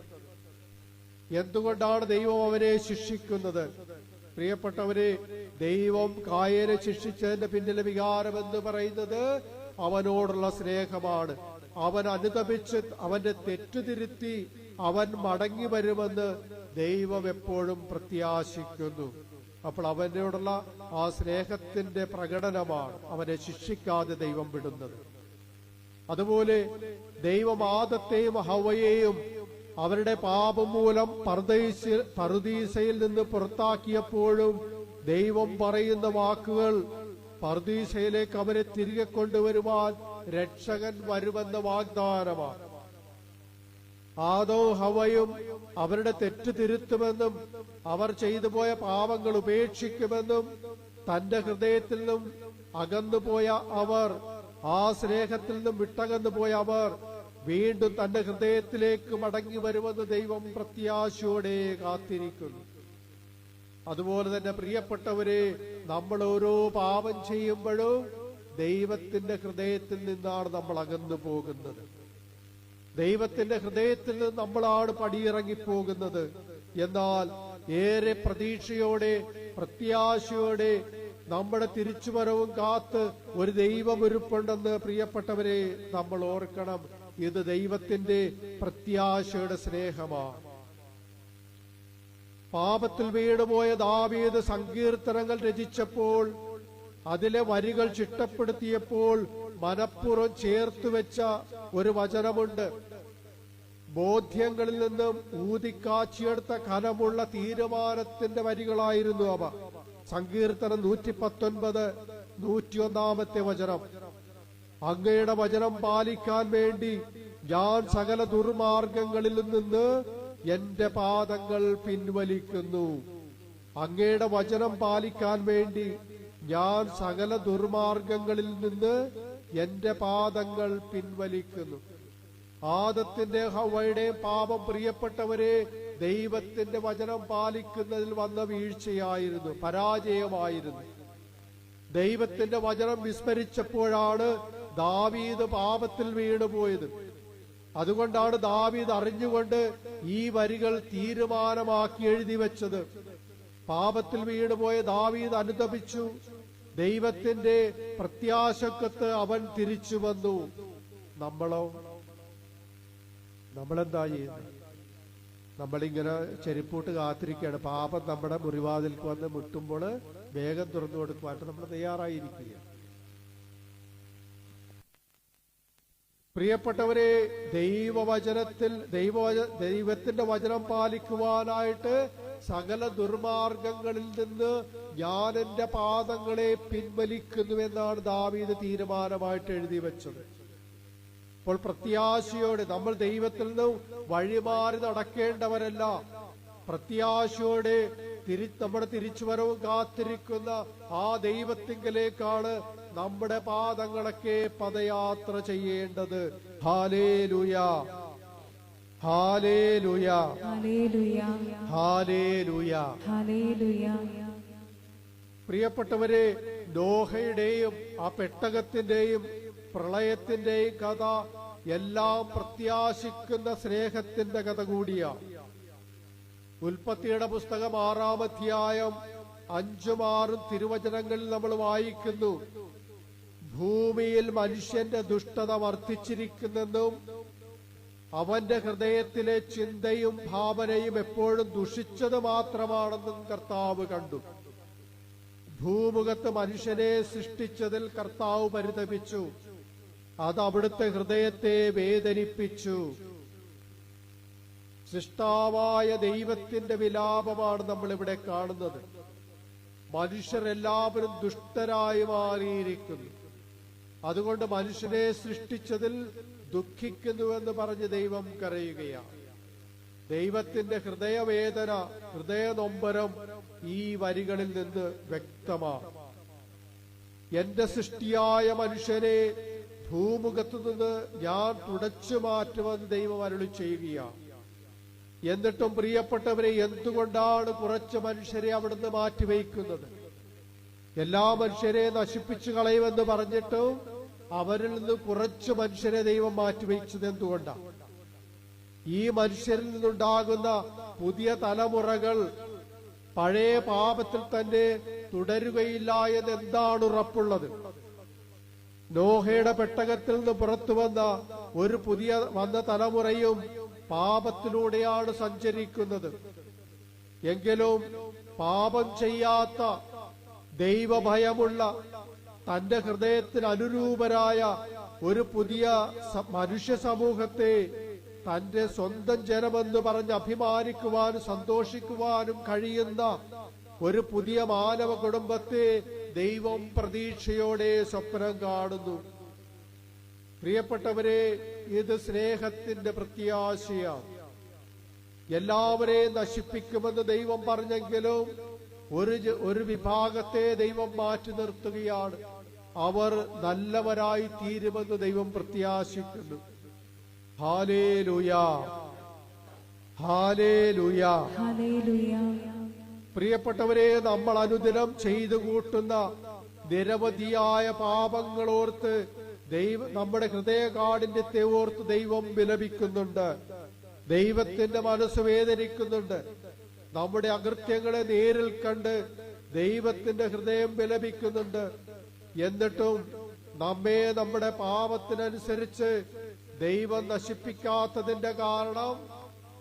എന്തുകൊണ്ടാണ് ദൈവം അവനെ ശിക്ഷിക്കുന്നത്? പ്രിയപ്പെട്ടവരെ, ദൈവം കായേനെ ശിക്ഷിച്ചതിന്റെ പിന്നിലെ വികാരം എന്ന് പറയുന്നത് അവനോടുള്ള സ്നേഹമാണ്. അവൻ അനുതപിച്ച് അവന്റെ തെറ്റുതിരുത്തി അവൻ മടങ്ങി വരുമെന്ന് ദൈവം എപ്പോഴും പ്രത്യാശിക്കുന്നു. അപ്പോൾ അവനോടുള്ള ആ സ്നേഹത്തിന്റെ പ്രകടനമാണ് അവനെ ശിക്ഷിക്കാതെ ദൈവം വിടുന്നത്. അതുപോലെ ദൈവം ആദത്തെയും ഹവ്വയെയും അവരുടെ പാപം മൂലം പറുദീസയിൽ നിന്ന് പുറത്താക്കിയപ്പോഴും ദൈവം പറയുന്ന വാക്കുകൾ പറുദീസയിലേക്ക് അവരെ തിരികെ കൊണ്ടുവരുവാൻ രക്ഷകൻ വരുമെന്ന വാഗ്ദാനമാണ്. ആദവും ഹവ്വയും അവരുടെ തെറ്റ് തിരുത്തുമെന്നും അവർ ചെയ്തുപോയ പാപങ്ങൾ ഉപേക്ഷിക്കുമെന്നും തന്റെ ഹൃദയത്തിൽ നിന്നും അകന്നുപോയ അവർ, ആ സ്നേഹത്തിൽ നിന്നും വിട്ടകന്നുപോയ അവർ വീണ്ടും തന്റെ ഹൃദയത്തിലേക്ക് മടങ്ങി വരുമെന്ന് ദൈവം പ്രത്യാശയോടെ കാത്തിരിക്കുന്നു. അതുപോലെ തന്നെ പ്രിയപ്പെട്ടവരെ, നമ്മൾ ഓരോ പാപം ചെയ്യുമ്പോഴും ദൈവത്തിന്റെ ഹൃദയത്തിൽ നിന്നാണ് നമ്മൾ അകന്നു പോകുന്നത്. ദൈവത്തിന്റെ ഹൃദയത്തിൽ നിന്ന് നമ്മളാണ് പടിയിറങ്ങിപ്പോകുന്നത്. എന്നാൽ ഏറെ പ്രതീക്ഷയോടെ പ്രത്യാശയോടെ നമ്മുടെ തിരിച്ചുവരവും കാത്ത് ഒരു ദൈവമൊരുപ്പുണ്ടെന്ന് പ്രിയപ്പെട്ടവരെ നമ്മൾ ഓർക്കണം. ഇത് ദൈവത്തിന്റെ പ്രത്യാശയുടെ സ്നേഹമാണ്. പാപത്തിൽ വീണുപോയ ദാവീദ് സങ്കീർത്തനങ്ങൾ രചിച്ചപ്പോൾ, അതിലെ വരികൾ ചിട്ടപ്പെടുത്തിയപ്പോൾ മനഃപൂർവ്വം ചേർത്തുവെച്ച ഒരു വചനമുണ്ട്. ബോധ്യങ്ങളിൽ നിന്നും ഊതിക്കാച്ചിയെടുത്ത ഘനമുള്ള തീരുമാനത്തിന്റെ വരികളായിരുന്നു അവ. സങ്കീർത്തനം 119 101 വചനം. അങ്ങയുടെ വചനം പാലിക്കാൻ വേണ്ടി ഞാൻ സകല ദുർമാർഗങ്ങളിൽ നിന്ന് എന്റെ പാദങ്ങൾ പിൻവലിക്കുന്നു. അങ്ങയുടെ വചനം പാലിക്കാൻ വേണ്ടി ഞാൻ സകല ദുർമാർഗങ്ങളിൽ നിന്ന് എന്റെ പാദങ്ങൾ പിൻവലിക്കുന്നു. ആദത്തിന്റെ ഹവ്വയുടെയും പാപം പ്രിയപ്പെട്ടവരെ ദൈവത്തിന്റെ വചനം പാലിക്കുന്നതിൽ വന്ന വീഴ്ചയായിരുന്നു, പരാജയമായിരുന്നു. ദൈവത്തിന്റെ വചനം വിസ്മരിച്ചപ്പോഴാണ് ദാവീദ് പാപത്തിൽ വീണുപോയത്. അതുകൊണ്ടാണ് ദാവീദ് അറിഞ്ഞുകൊണ്ട് ഈ വരികൾ തീരുമാനമാക്കി എഴുതി വെച്ചത്. പാപത്തിൽ വീണുപോയ ദാവീദ് അനുതപിച്ചു. ദൈവത്തിന്റെ പ്രത്യാശക്കത്ത് അവൻ തിരിച്ചു വന്നു. നമ്മളെന്താ ചെയ്യുന്നത്? നമ്മളിങ്ങനെ ചെരുപ്പൂട്ട് കാത്തിരിക്കുകയാണ്. പാപം നമ്മുടെ മുറിവാതിൽക്ക് വന്ന് മുട്ടുമ്പോൾ വേഗം തുറന്നു കൊടുക്കുവാനായിട്ട് നമ്മൾ തയ്യാറായിരിക്കുക. പ്രിയപ്പെട്ടവരെ, ദൈവത്തിന്റെ വചനം പാലിക്കുവാനായിട്ട് സകല ദുർമാർഗങ്ങളിൽ നിന്ന് ഞാൻ എന്റെ പാദങ്ങളെ പിൻവലിക്കുന്നുവെന്നാണ് ദാവീദ് തീരുമാനമായിട്ട് എഴുതി വെച്ചത്. അപ്പോൾ പ്രത്യാശയോടെ നമ്മൾ ദൈവത്തിൽ നിന്നും വഴിമാറി നടക്കേണ്ടവരല്ല. പ്രത്യാശയോടെ നമ്മുടെ തിരിച്ചുവരവും കാത്തിരിക്കുന്ന ആ ദൈവത്തിങ്കലേക്കാണ് നമ്മുടെ പാദങ്ങളൊക്കെ പദയാത്ര ചെയ്യേണ്ടത്. ഹല്ലേലൂയ, ഹല്ലേലൂയ, ഹല്ലേലൂയ, ഹല്ലേലൂയ, ഹല്ലേലൂയ. പ്രിയപ്പെട്ടവരെ, നോഹയുടെയും ആ പെട്ടകത്തിന്റെയും പ്രളയത്തിന്റെയും കഥ എല്ലാം പ്രത്യാശിക്കുന്ന സ്നേഹത്തിന്റെ കഥ കൂടിയാണ്. ഉൽപ്പത്തിയുടെ പുസ്തകം 6-ാം അധ്യായം 5-6 തിരുവചനങ്ങളിൽ നമ്മൾ വായിക്കുന്നു, ഭൂമിയിൽ മനുഷ്യന്റെ ദുഷ്ടത വർദ്ധിച്ചിരിക്കുന്നെന്നും അവന്റെ ഹൃദയത്തിലെ ചിന്തയും ഭാവനയും എപ്പോഴും ദുഷിച്ചത് മാത്രമാണെന്നും കർത്താവ് കണ്ടു. ഭൂമുഖത്ത് മനുഷ്യനെ സൃഷ്ടിച്ചതിൽ കർത്താവ് പരിതപിച്ചു. അത് അവിടുത്തെ ഹൃദയത്തെ വേദനിപ്പിച്ചു. സൃഷ്ടാവായ ദൈവത്തിന്റെ വിലാപമാണ് നമ്മൾ ഇവിടെ കാണുന്നത്. മനുഷ്യരെല്ലാവരും ദുഷ്ടരായി മാറിയിരിക്കുന്നു. അതുകൊണ്ട് മനുഷ്യനെ സൃഷ്ടിച്ചതിൽ ദുഃഖിക്കുന്നുവെന്ന് പറഞ്ഞ് ദൈവം കരയുകയാണ്. ദൈവത്തിന്റെ ഹൃദയവേദന, ഹൃദയനൊമ്പരം ഈ വരികളിൽ നിന്ന് വ്യക്തമാണ്. എന്റെ സൃഷ്ടിയായ മനുഷ്യനെ ഭൂമുഖത്തു നിന്ന് ഞാൻ തുടച്ചു മാറ്റുമെന്ന് ദൈവം അരുളി ചെയ്യുകയാണ്. എന്നിട്ടും പ്രിയപ്പെട്ടവരെ, എന്തുകൊണ്ടാണ് കുറച്ച് മനുഷ്യരെ അവിടുന്ന് മാറ്റിവെക്കുന്നത്? എല്ലാ മനുഷ്യരെ നശിപ്പിച്ചു കളയുമെന്ന് പറഞ്ഞിട്ടും അവരിൽ നിന്ന് കുറച്ച് മനുഷ്യരെ ദൈവം മാറ്റിവെച്ചത് എന്തുകൊണ്ടാണ്? ഈ മനുഷ്യരിൽ നിന്നുണ്ടാകുന്ന പുതിയ തലമുറകൾ പഴയ പാപത്തിൽ തന്നെ തുടരുകയില്ല എന്ന് എന്താണ് ഉറപ്പുള്ളത്? നോഹയുടെ പെട്ടകത്തിൽ നിന്ന് പുറത്തു വന്ന ഒരു പുതിയ തലമുറയും പാപത്തിലൂടെയാണ് സഞ്ചരിക്കുന്നത്. എങ്കിലും പാപം ചെയ്യാത്ത, ദൈവഭയമുള്ള, തന്റെ ഹൃദയത്തിന് അനുരൂപരായ ഒരു പുതിയ മനുഷ്യ സമൂഹത്തെ തന്റെ സ്വന്തം ജനമെന്ന് പറഞ്ഞ് അഭിമാനിക്കുവാനും സന്തോഷിക്കുവാനും കഴിയുന്ന ഒരു പുതിയ മാനവ കുടുംബത്തെ ദൈവം പ്രതീക്ഷയോടെ സ്വപ്നം കാണുന്നു. പ്രിയപ്പെട്ടവരെ, ഇത് സ്നേഹത്തിന്റെ പ്രത്യാശയാണ്. എല്ലാവരെയും നശിപ്പിക്കുമെന്ന് ദൈവം പറഞ്ഞെങ്കിലും ഒരു വിഭാഗത്തെ ദൈവം മാറ്റി നിർത്തുകയാണ്. അവർ നല്ലവരായി തീരുമെന്ന് ദൈവം പ്രത്യാശിക്കുന്നു. ഹല്ലേലൂയ, ഹല്ലേലൂയ, ഹല്ലേലൂയ. പ്രിയപ്പെട്ടവരെ, നമ്മൾ അനുദിനം ചെയ്തു കൂട്ടുന്ന നിരവധിയായ പാപങ്ങളോർത്ത് നമ്മുടെ ഹൃദയകാഠിന്യത്തെ ഓർത്ത് ദൈവം വിലപിക്കുന്നുണ്ട്. ദൈവത്തിന്റെ മനസ്സ് വേദനിക്കുന്നുണ്ട്. നമ്മുടെ അകൃത്യങ്ങളെ നേരിൽ കണ്ട് ദൈവത്തിന്റെ ഹൃദയം വിലപിക്കുന്നുണ്ട്. എന്നിട്ടും നമ്മെ നമ്മുടെ പാപത്തിനനുസരിച്ച് ദൈവം നശിപ്പിക്കാത്തതിന്റെ കാരണം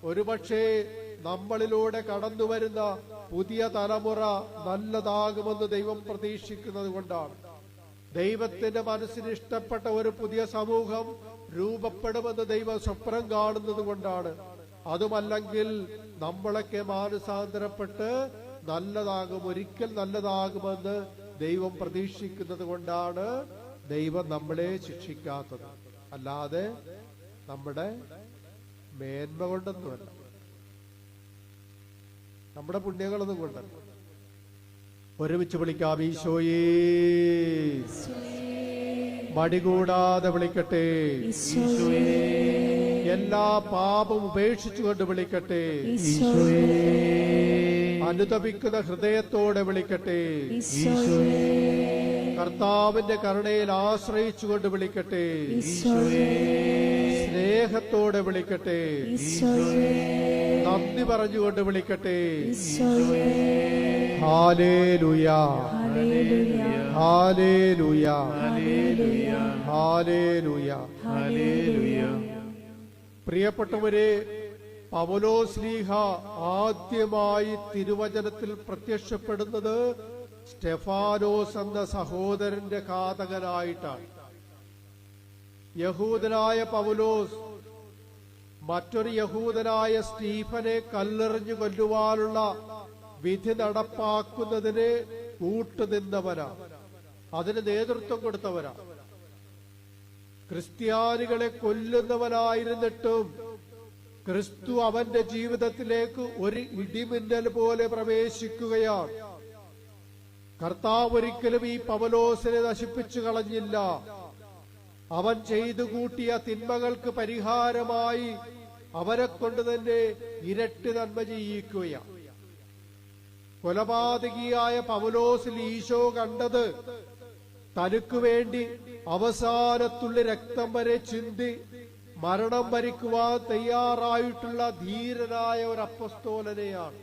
ഒരുപക്ഷെ നമ്മളിലൂടെ കടന്നുവരുന്ന പുതിയ തലമുറ നല്ലതാകുമെന്ന് ദൈവം പ്രതീക്ഷിക്കുന്നത് കൊണ്ടാണ്. ദൈവത്തിന്റെ മനസ്സിന് ഇഷ്ടപ്പെട്ട ഒരു പുതിയ സമൂഹം രൂപപ്പെടുമെന്ന് ദൈവം സ്വപ്നം കാണുന്നത് കൊണ്ടാണ്. അതുമല്ലെങ്കിൽ നമ്മളൊക്കെ മാനസാന്തരപ്പെട്ട് ഒരിക്കൽ നല്ലതാകുമെന്ന് ദൈവം പ്രതീക്ഷിക്കുന്നത് കൊണ്ടാണ് ദൈവം നമ്മളെ ശിക്ഷിക്കാത്തത്. അല്ലാതെ നമ്മുടെ മേന്മ കൊണ്ടൊന്നുമല്ല, നമ്മുടെ പുണ്യങ്ങളൊന്നും കൊണ്ടല്ല. ഒരുമിച്ച് വിളിക്കാം, ഈശോയേ. മടികൂടാതെ വിളിക്കട്ടെ. എല്ലാ പാപം ഉപേക്ഷിച്ചുകൊണ്ട് വിളിക്കട്ടെ. അനുതപിക്കുന്ന ഹൃദയത്തോടെ വിളിക്കട്ടെ. കർത്താവിന്റെ കരുണയിൽ ആശ്രയിച്ചുകൊണ്ട് വിളിക്കട്ടെ. സ്നേഹത്തോടെ വിളിക്കട്ടെ. നന്ദി പറഞ്ഞുകൊണ്ട് വിളിക്കട്ടെ. ഹല്ലേലൂയ, ഹല്ലേലൂയ, ഹല്ലേലൂയ, ഹല്ലേലൂയ. പ്രിയപ്പെട്ടവരെ, പൗലോസ്ലീഹ ആദ്യമായി തിരുവചനത്തിൽ പ്രത്യക്ഷപ്പെടുന്നത് സ്റ്റെഫാനോസ് എന്ന സഹോദരന്റെ ഘാതകനായിട്ടാണ്. യഹൂദനായ പൗലോസ് മറ്റൊരു യഹൂദനായ സ്റ്റീഫനെ കല്ലെറിഞ്ഞു കൊല്ലുവാനുള്ള വിധി നടപ്പാക്കുന്നതിന് കൂട്ടുനിന്നവരാ, അതിന് നേതൃത്വം കൊടുത്തവരാ. ക്രിസ്ത്യാനികളെ കൊല്ലുന്നവനായിരുന്നിട്ടും ക്രിസ്തു അവന്റെ ജീവിതത്തിലേക്ക് ഒരു ഇടിമിന്നൽ പോലെ പ്രവേശിക്കുകയാണ്. കർത്താവ് ഒരിക്കലും ഈ പൗലോസിനെ നശിപ്പിച്ചു കളഞ്ഞില്ല. അവൻ ചെയ്തു കൂട്ടിയ തിന്മകൾക്ക് പരിഹാരമായി അവരെ കൊണ്ട് തന്നെ ഇരട്ടി നന്മ ചെയ്യിക്കുകയാണ്. കൊലപാതകിയായ പൗലോസിൽ ഈശോ കണ്ടത് തനിക്കു വേണ്ടി അവസാനത്തുള്ളി രക്തം വരെ ചിന്തി മരണം വരിക്കുവാൻ തയ്യാറായിട്ടുള്ള ധീരനായ ഒരു അപ്പസ്തോലനെയാണ്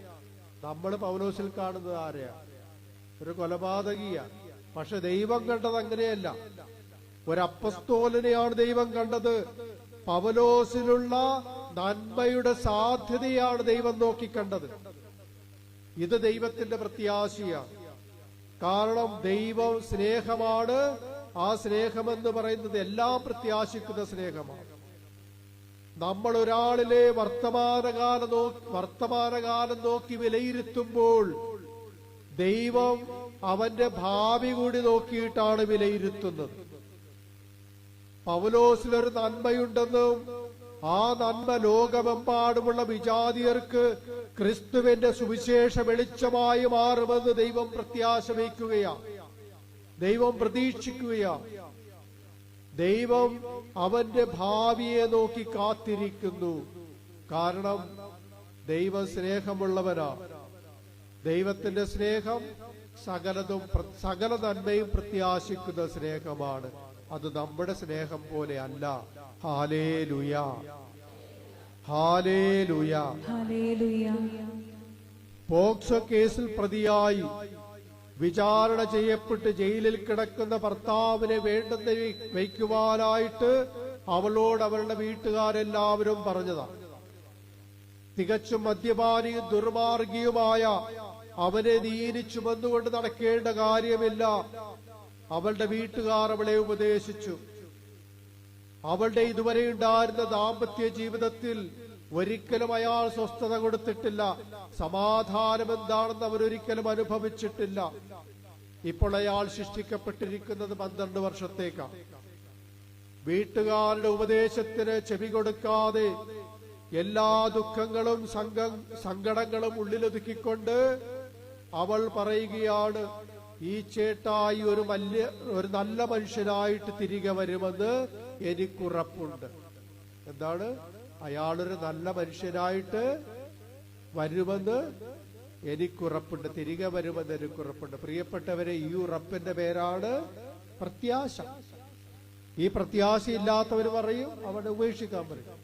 നമ്മൾ പൗലോസിൽ കാണുന്നത്. ആരെയാ? ഒരു കൊലപാതകിയാണ്. പക്ഷെ ദൈവം കണ്ടത് അങ്ങനെയല്ല. ഒരു അപ്പസ്തോലനെയാണ് ദൈവം കണ്ടത്. പൗലോസിലുള്ള നന്മയുടെ സാധ്യതയാണ് ദൈവം നോക്കിക്കണ്ടത്. ഇത് ദൈവത്തിന്റെ പ്രത്യാശയാണ്. കാരണം ദൈവം സ്നേഹമാണ്. ആ സ്നേഹമെന്ന് പറയുന്നത് എല്ലാം പ്രത്യാശിക്കുന്ന സ്നേഹമാണ്. നമ്മൾ ഒരാളിലെ വർത്തമാനകാലം നോക്കി വിലയിരുത്തുമ്പോൾ ദൈവം അവന്റെ ഭാവി കൂടി നോക്കിയിട്ടാണ് വിലയിരുത്തുന്നത്. പൗലോസിലൊരു നന്മയുണ്ടെന്നും ആ നന്മ ലോകമെമ്പാടുമുള്ള വിജാതിയർക്ക് ക്രിസ്തുവിന്റെ സുവിശേഷ വെളിച്ചമായി മാറുമെന്ന് ദൈവം പ്രത്യാശ വയ്ക്കുകയാണ്. ദൈവം പ്രതീക്ഷിക്കുകയാണ്. ദൈവം അവന്റെ ഭാവിയെ നോക്കി കാത്തിരിക്കുന്നു. കാരണം ദൈവം സ്നേഹമുള്ളവനാ. ദൈവത്തിന്റെ സ്നേഹം സകല നന്മയും പ്രത്യാശിക്കുന്ന സ്നേഹമാണ്. അത് നമ്മുടെ സ്നേഹം പോലെ അല്ല. Hallelujah, hallelujah. പോക്സോ കേസിൽ പ്രതിയായി വിചാരണ ചെയ്യപ്പെട്ട് ജയിലിൽ കിടക്കുന്ന ഭർത്താവിനെ വേണ്ടെന്ന് വയ്ക്കുവാനായിട്ട് അവളോട് അവളുടെ വീട്ടുകാരെല്ലാവരും പറഞ്ഞതാണ്. തികച്ചും മദ്യപാനിയും ദുർമാർഗിയുമായ അവനെ നീനി ചുമന്നുകൊണ്ട് നടക്കേണ്ട കാര്യമില്ല. അവളുടെ വീട്ടുകാർ അവളെ ഉപദേശിച്ചു. അവളുടെ ഇതുവരെ ഉണ്ടായിരുന്ന ദാമ്പത്യ ജീവിതത്തിൽ ഒരിക്കലും അയാൾ സ്വസ്ഥത കൊടുത്തിട്ടില്ല. സമാധാനം എന്താണെന്ന് അവരൊരിക്കലും അനുഭവിച്ചിട്ടില്ല. ഇപ്പോൾ അയാൾ ശിക്ഷിക്കപ്പെട്ടിരിക്കുന്നത് 12 വർഷത്തേക്കാണ്. വീട്ടുകാരുടെ ഉപദേശത്തിന് ചെവി കൊടുക്കാതെ എല്ലാ ദുഃഖങ്ങളും സങ്കടങ്ങളും ഉള്ളിലൊതുക്കിക്കൊണ്ട് അവൾ പറയുകയാണ്, ഈ ചേട്ടായി ഒരു നല്ല മനുഷ്യനായിട്ട് തിരികെ വരുമെന്ന് എനിക്കുറപ്പുണ്ട്. എന്താണ്? അയാളൊരു നല്ല മനുഷ്യനായിട്ട് വരുമെന്ന് എനിക്കുറപ്പുണ്ട്, തിരികെ വരുമെന്ന് എനിക്കുറപ്പുണ്ട്. പ്രിയപ്പെട്ടവരെ, ഈ ഉറപ്പിന്റെ പേരാണ് പ്രത്യാശ. ഈ പ്രത്യാശയില്ലാത്തവർ പറയും അവനെ ഉപേക്ഷിക്കാൻ പറയും.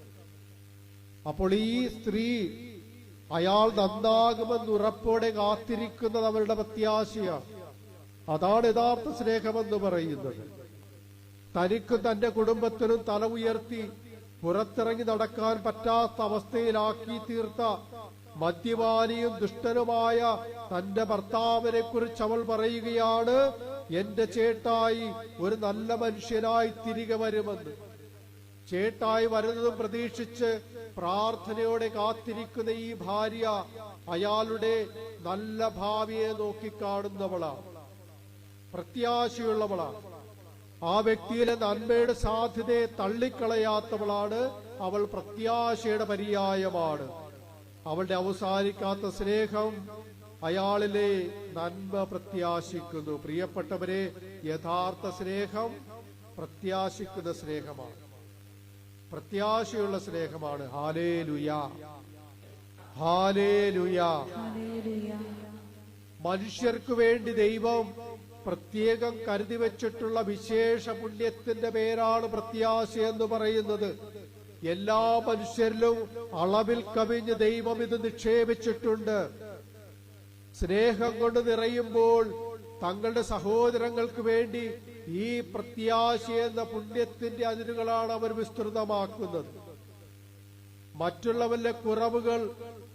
അപ്പോൾ ഈ സ്ത്രീ അയാൾ നന്നാകുമെന്ന് ഉറപ്പോടെ കാത്തിരിക്കുന്നത് അവരുടെ പ്രത്യാശയാണ്. അതാണ് യഥാർത്ഥ സ്നേഹമെന്ന് പറയുന്നത്. തനിക്കും തന്റെ കുടുംബത്തിനും തല ഉയർത്തി പുറത്തിറങ്ങി നടക്കാൻ പറ്റാത്ത അവസ്ഥയിലാക്കി തീർത്ത മദ്യപാനിയും ദുഷ്ടനുമായ തന്റെ ഭർത്താവിനെ കുറിച്ച് അവൾ പറയുകയാണ്, എന്റെ ചേട്ടായി ഒരു നല്ല മനുഷ്യനായി തിരികെ വരുമെന്ന്. ചേട്ടായി വരുന്നതും പ്രതീക്ഷിച്ച് പ്രാർത്ഥനയോടെ കാത്തിരിക്കുന്ന ഈ ഭാര്യ അയാളുടെ നല്ല ഭാവിയെ നോക്കിക്കാണുന്നവളാണ്, പ്രത്യാശയുള്ളവളാണ്. ആ വ്യക്തിയിലെ നന്മയുടെ സാധ്യതയെ തള്ളിക്കളയാത്തവളാണ്. അവൾ പ്രത്യാശയുടെ പര്യായമാണ്. അവളുടെ അവസാനിക്കാത്ത സ്നേഹം അയാളിലെ നന്മ പ്രത്യാശിക്കുന്നു. പ്രിയപ്പെട്ടവരെ, യഥാർത്ഥ സ്നേഹം പ്രത്യാശിക്കുന്ന സ്നേഹമാണ്, പ്രത്യാശയുള്ള സ്നേഹമാണ്. Hallelujah, hallelujah. മനുഷ്യർക്ക് വേണ്ടി ദൈവം പ്രത്യേകം കരുതി വെച്ചിട്ടുള്ള വിശേഷ പുണ്യത്തിന്റെ പേരാണ് പ്രത്യാശ എന്ന് പറയുന്നത്. എല്ലാ മനുഷ്യരിലും അളവിൽ കവിഞ്ഞ് ദൈവം ഇത് നിക്ഷേപിച്ചിട്ടുണ്ട്. സ്നേഹം കൊണ്ട് നിറയുമ്പോൾ തങ്ങളുടെ സഹോദരങ്ങൾക്ക് വേണ്ടി ഈ പ്രത്യാശ എന്ന പുണ്യത്തിന്റെ അതിരുകളാണ് അവർ വിസ്തൃതമാക്കുന്നത്. മറ്റുള്ളവരുടെ കുറവുകൾ,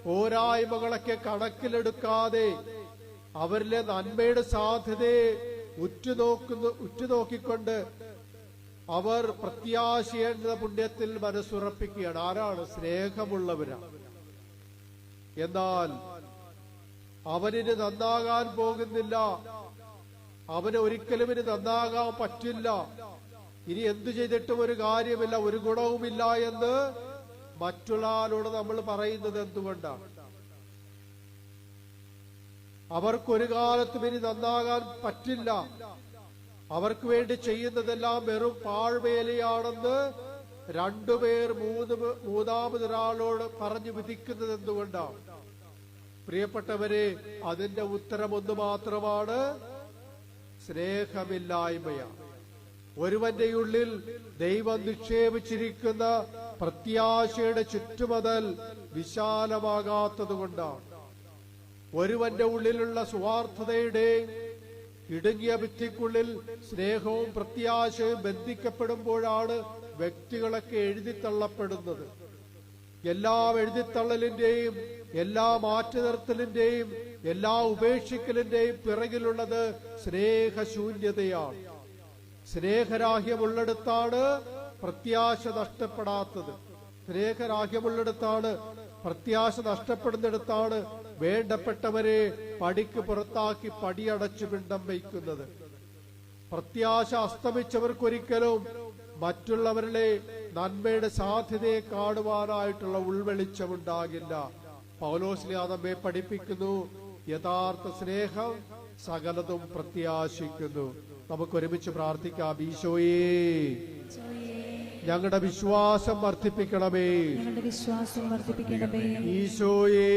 പോരായ്മകളൊക്കെ കണക്കിലെടുക്കാതെ അവരിലെ നന്മയുടെ സാധ്യതയെ ഉറ്റുനോക്കിക്കൊണ്ട് അവർ പ്രത്യാശ എന്ന പുണ്യത്തിൽ മനസ്സുറപ്പിക്കുകയാണ്. ആരാണ്? സ്നേഹമുള്ളവരാണ്. എന്നാൽ അവനിന് നന്നാകാൻ പോകുന്നില്ല, അവന് ഒരിക്കലും ഇനി നന്നാകാൻ പറ്റില്ല, ഇനി എന്തു ചെയ്തിട്ടും ഒരു കാര്യമില്ല, ഒരു ഗുണവുമില്ല എന്ന് മറ്റുള്ള ആളോട് നമ്മൾ പറയുന്നത് എന്തുകൊണ്ടാണ്? അവർക്കൊരു കാലത്തും ഇനി നന്നാകാൻ പറ്റില്ല, അവർക്ക് വേണ്ടി ചെയ്യുന്നതെല്ലാം വെറും പാഴ്വേലയാണെന്ന് രണ്ടുപേർ മൂന്നാമതൊരാളോട് പറഞ്ഞു വിധിക്കുന്നത് എന്തുകൊണ്ടാണ്? പ്രിയപ്പെട്ടവരെ, അതിന്റെ ഉത്തരം ഒന്ന് മാത്രമാണ്: സ്നേഹമില്ലായ്മയാണ്. ഒരുവന്റെ ഉള്ളിൽ ദൈവം നിക്ഷേപിച്ചിരിക്കുന്ന പ്രത്യാശയുടെ ചുറ്റുമതിൽ വിശാലമാകാത്തതുകൊണ്ടാണ്. ഒരുവന്റെ ഉള്ളിലുള്ള സ്വാർത്ഥതയുടെ ഇടുങ്ങിയ ഭിത്തിക്കുള്ളിൽ സ്നേഹവും പ്രത്യാശയും ബന്ധിക്കപ്പെടുമ്പോഴാണ് വ്യക്തികളൊക്കെ എഴുതിത്തള്ളപ്പെടുന്നത്. എല്ലാ എഴുതിത്തള്ളലിന്റെയും എല്ലാ മാറ്റിനിർത്തലിന്റെയും എല്ലാ ഉപേക്ഷിക്കലിന്റെയും പിറകിലുള്ളത് സ്നേഹശൂന്യതയാണ്. സ്നേഹരാഹ്യമുള്ളിടത്താണ് പ്രത്യാശ നഷ്ടപ്പെടാത്തത്. സ്നേഹരാഹ്യമുള്ളിടത്താണ് പ്രത്യാശ നഷ്ടപ്പെടുന്നിടത്താണ് വേണ്ടപ്പെട്ടവരെ പടിക്ക് പുറത്താക്കി പടിയടച്ചു പിണ്ടം വയ്ക്കുന്നത്. പ്രത്യാശ അസ്തമിച്ചവർക്കൊരിക്കലും മറ്റുള്ളവരിലെ നന്മയുടെ സാധ്യതയെ കാണുവാനായിട്ടുള്ള ഉൾവെളിച്ചമുണ്ടാകില്ല. പൗലോസ്ലീഹ നമ്മെ പഠിപ്പിക്കുന്നു, യഥാർത്ഥ സ്നേഹം സകലതും പ്രത്യാശിക്കുന്നു. നമുക്ക് ഒരുമിച്ച് പ്രാർത്ഥിക്കാം. ഈശോയേ, ഞങ്ങളുടെ വിശ്വാസം വർദ്ധിപ്പിക്കണമേ. ഈശോയേ,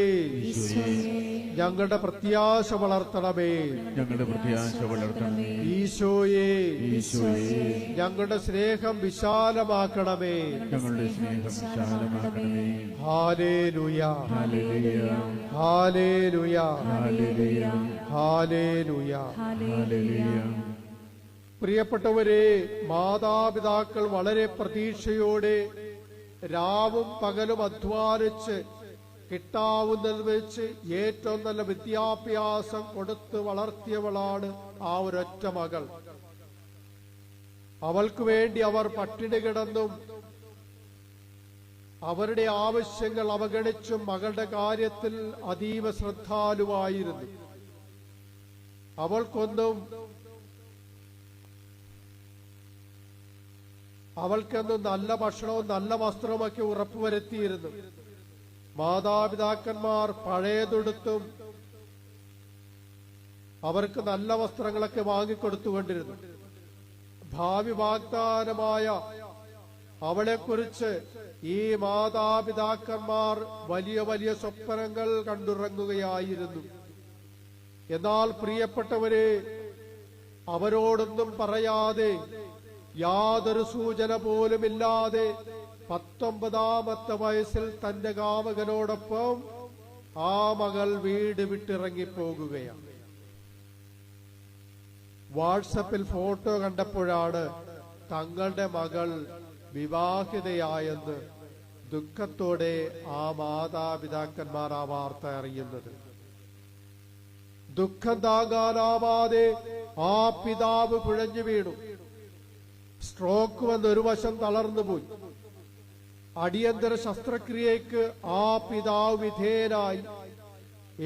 ഞങ്ങളുടെ പ്രത്യാശ വളർത്തണമേ. ഈശോയേ, ഞങ്ങളുടെ സ്നേഹം വിശാലമാക്കണമേ. ഹല്ലേലൂയ, ഹല്ലേലൂയ, ഹല്ലേലൂയ. പ്രിയപ്പെട്ടവരെ, മാതാപിതാക്കൾ വളരെ പ്രതീക്ഷയോടെ രാവും പകലും അധ്വാനിച്ച് കിട്ടാവുന്നത് വെച്ച് ഏറ്റവും നല്ല വിദ്യാഭ്യാസം കൊടുത്ത് വളർത്തിയവളാണ് ആ ഒരൊറ്റ മകൾ. അവൾക്ക് വേണ്ടി അവർ പട്ടിണി കിടന്നും അവരുടെ ആവശ്യങ്ങൾ അവഗണിച്ചും മകളുടെ കാര്യത്തിൽ അതീവ ശ്രദ്ധാലുവായിരുന്നു. അവൾക്കെന്നും നല്ല ഭക്ഷണവും നല്ല വസ്ത്രവുമൊക്കെ ഉറപ്പുവരുത്തിയിരുന്നു. മാതാപിതാക്കന്മാർ പഴയതെടുത്തും അവർക്ക് നല്ല വസ്ത്രങ്ങളൊക്കെ വാങ്ങിക്കൊടുത്തുകൊണ്ടിരുന്നു. ഭാവി വാഗ്ദാനമായ അവളെക്കുറിച്ച് ഈ മാതാപിതാക്കന്മാർ വലിയ വലിയ സ്വപ്നങ്ങൾ കണ്ടുറങ്ങുകയായിരുന്നു. എന്നാൽ പ്രിയപ്പെട്ടവരെ, അവരോടൊന്നും പറയാതെ, യാതൊരു സൂചന പോലുമില്ലാതെ 19-ാമത്തെ വയസ്സിൽ തന്റെ കാമുകനോടൊപ്പം ആ മകൾ വീട് വിട്ടിറങ്ങിപ്പോകുകയാണ്. വാട്സപ്പിൽ ഫോട്ടോ കണ്ടപ്പോഴാണ് തങ്ങളുടെ മകൾ വിവാഹിതയായെന്ന് ദുഃഖത്തോടെ ആ മാതാപിതാക്കന്മാർ ആ വാർത്ത അറിയുന്നത്. ദുഃഖം താങ്ങാനാവാതെ ആ പിതാവ് കുഴഞ്ഞു വീണു. സ്ട്രോക്ക് വന്ന് ഒരു വശം തളർന്നുപോയി. അടിയന്തര ശസ്ത്രക്രിയയ്ക്ക് ആ പിതാവ് വിധേയനായി.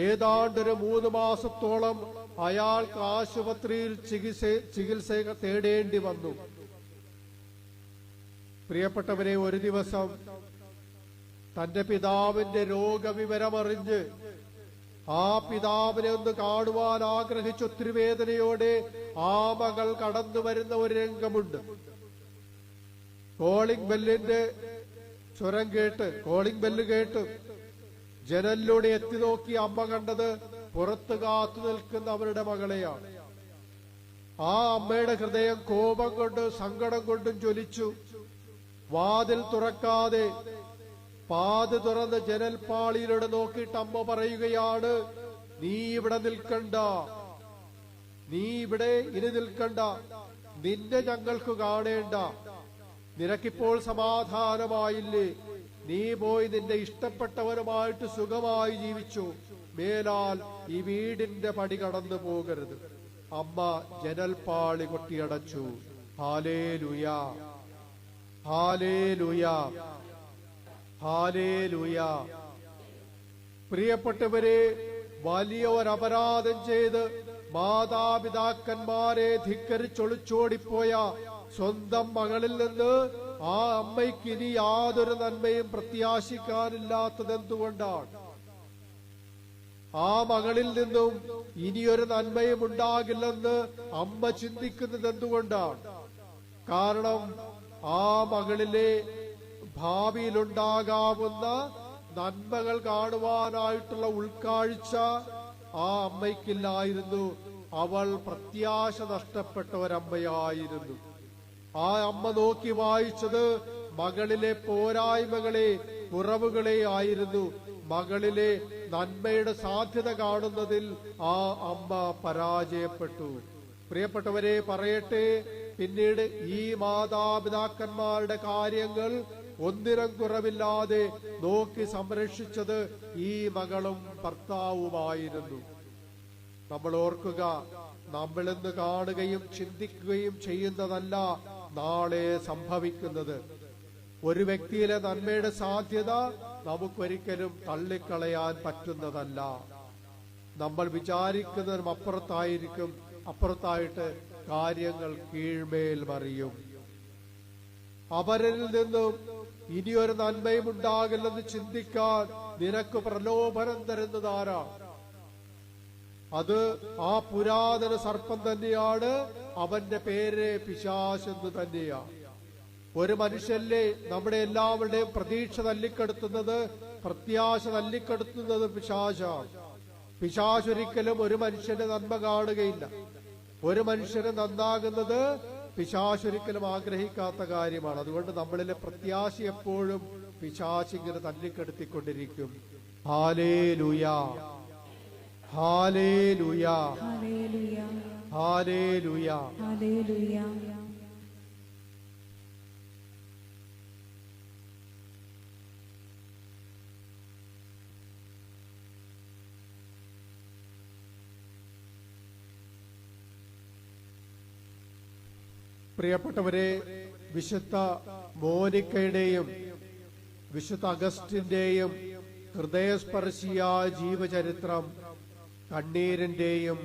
ഏതാണ്ടൊരു 3 മാസത്തോളം അയാൾക്ക് ആശുപത്രിയിൽ ചികിത്സ തേടേണ്ടി വന്നു. പ്രിയപ്പെട്ടവരെ, ഒരു ദിവസം തന്റെ പിതാവിന്റെ രോഗവിവരമറിഞ്ഞ് ആ പിതാവിനെ ഒന്ന് കാണുവാൻ ആഗ്രഹിച്ച് ഒത്തിരി വേദനയോടെ ആ മകൾ കടന്നു വരുന്ന ഒരു രംഗമുണ്ട്. കോളിംഗ് ബെല്ല് കേട്ട് ജനലിലൂടെ എത്തി നോക്കി അമ്മ കണ്ടത് പുറത്ത് കാത്തു നിൽക്കുന്ന അവരുടെ മകളെയാണ്. ആ അമ്മയുടെ ഹൃദയം കോപം കൊണ്ടും സങ്കടം കൊണ്ടും ജ്വലിച്ചു. വാതിൽ തുറക്കാതെ പാതി തുറന്ന് ജനൽപ്പാളിയിലൂടെ നോക്കിയിട്ട് അമ്മ പറയുകയാണ്, നീ ഇവിടെ നിൽക്കണ്ട, നീ ഇവിടെ ഇനി നിൽക്കണ്ട, നിന്നെ ഞങ്ങൾക്ക് കാണേണ്ട, നിനക്കിപ്പോൾ സമാധാനമായില്ലേ, നീ പോയി നിന്റെ ഇഷ്ടപ്പെട്ടവരുമായിട്ട് സുഖമായി ജീവിച്ചു, മേലാൽ ഈ വീടിന്റെ പടി കടന്നു പോകരുത്. അമ്മ ജനൽപ്പാളി കൊട്ടിയടച്ചു. ഹല്ലേലൂയ, ഹല്ലേലൂയ, ഹല്ലേലൂയ. പ്രിയപ്പെട്ടവരെ, വലിയ ഒരപരാധം ചെയ്ത് മാതാപിതാക്കന്മാരെ ധിക്കരിച്ചൊളിച്ചോടിപ്പോയ സ്വന്തം മകളിൽ നിന്ന് ആ അമ്മയ്ക്ക് ഇനി യാതൊരു നന്മയും പ്രത്യാശിക്കാനില്ലാത്തത് എന്തുകൊണ്ടാണ്? ആ മകളിൽ നിന്നും ഇനിയൊരു നന്മയും ഉണ്ടാകില്ലെന്ന് അമ്മ ചിന്തിക്കുന്നത് എന്തുകൊണ്ടാണ്? കാരണം ആ മകളിലെ ഭാവിയിലുണ്ടാകാവുന്ന നന്മകൾ കാണുവാനായിട്ടുള്ള ഉൾക്കാഴ്ച ആ അമ്മയ്ക്കില്ലായിരുന്നു. അവൾ പ്രത്യാശ നഷ്ടപ്പെട്ട ഒരമ്മയായിരുന്നു. ആ അമ്മ നോക്കി വായിച്ചത് മകളിലെ പോരായ്മകളെ, കുറവുകളെ ആയിരുന്നു. മകളിലെ നന്മയുടെ സാധ്യത കാണുന്നതിൽ ആ അമ്മ പരാജയപ്പെട്ടു. പ്രിയപ്പെട്ടവരെ, പറയട്ടെ, പിന്നീട് ഈ മാതാപിതാക്കന്മാരുടെ കാര്യങ്ങൾ ഒന്നിനും കുറവില്ലാതെ നോക്കി സംരക്ഷിച്ചത് ഈ മകളും ഭർത്താവുമായിരുന്നു. നമ്മൾ ഓർക്കുക, നമ്മളിന്ന് കാണുകയും ചിന്തിക്കുകയും ചെയ്യുന്നതല്ല നാളെ സംഭവിക്കുന്നത്. ഒരു വ്യക്തിയിലെ നന്മയുടെ സാധ്യത നമുക്കൊരിക്കലും തള്ളിക്കളയാൻ പറ്റുന്നതല്ല. നമ്മൾ വിചാരിക്കുന്നതിനും അപ്പുറത്തായിട്ട് കാര്യങ്ങൾ കീഴ്മേൽ മറിയും. അവരിൽ നിന്നും ഇനിയൊരു നന്മയും ഉണ്ടാകില്ലെന്ന് ചിന്തിക്കാൻ നിനക്ക് പ്രലോഭനം തരുന്നതാരാ? അത് ആ പുരാതന സർപ്പം തന്നെയാണ്. അവന്റെ പേര് പിശാചെന്ന് തന്നെയാണ്. ഒരു മനുഷ്യല്ലേ നമ്മുടെ എല്ലാവരുടെയും പ്രതീക്ഷ തല്ലിക്കെടുത്തുന്നത്, പ്രത്യാശ തല്ലിക്കെടുത്തുന്നത് പിശാചാണ്. പിശാചൊരിക്കലും ഒരു മനുഷ്യന്റെ നന്മ കാണുകയില്ല. ഒരു മനുഷ്യന് നന്നാകുന്നത് പിശാചൊരിക്കലും ആഗ്രഹിക്കാത്ത കാര്യമാണ്. അതുകൊണ്ട് നമ്മളിലെ പ്രത്യാശ എപ്പോഴും പിശാചിങ്ങനെ തല്ലിക്കെടുത്തിക്കൊണ്ടിരിക്കും. ഹല്ലേലൂയ, ഹല്ലേലൂയ, ഹല്ലേലൂയ, ഹല്ലേലൂയ. ഹല്ലേലൂയ. പ്രിയപ്പെട്ടവരെ, വിശുദ്ധ മോനിക്കയുടെയും വിശുദ്ധ അഗസ്റ്റിന്റെയും ഹൃദയസ്പർശിയായ ജീവചരിത്രം കണ്ണീരിന്റെയും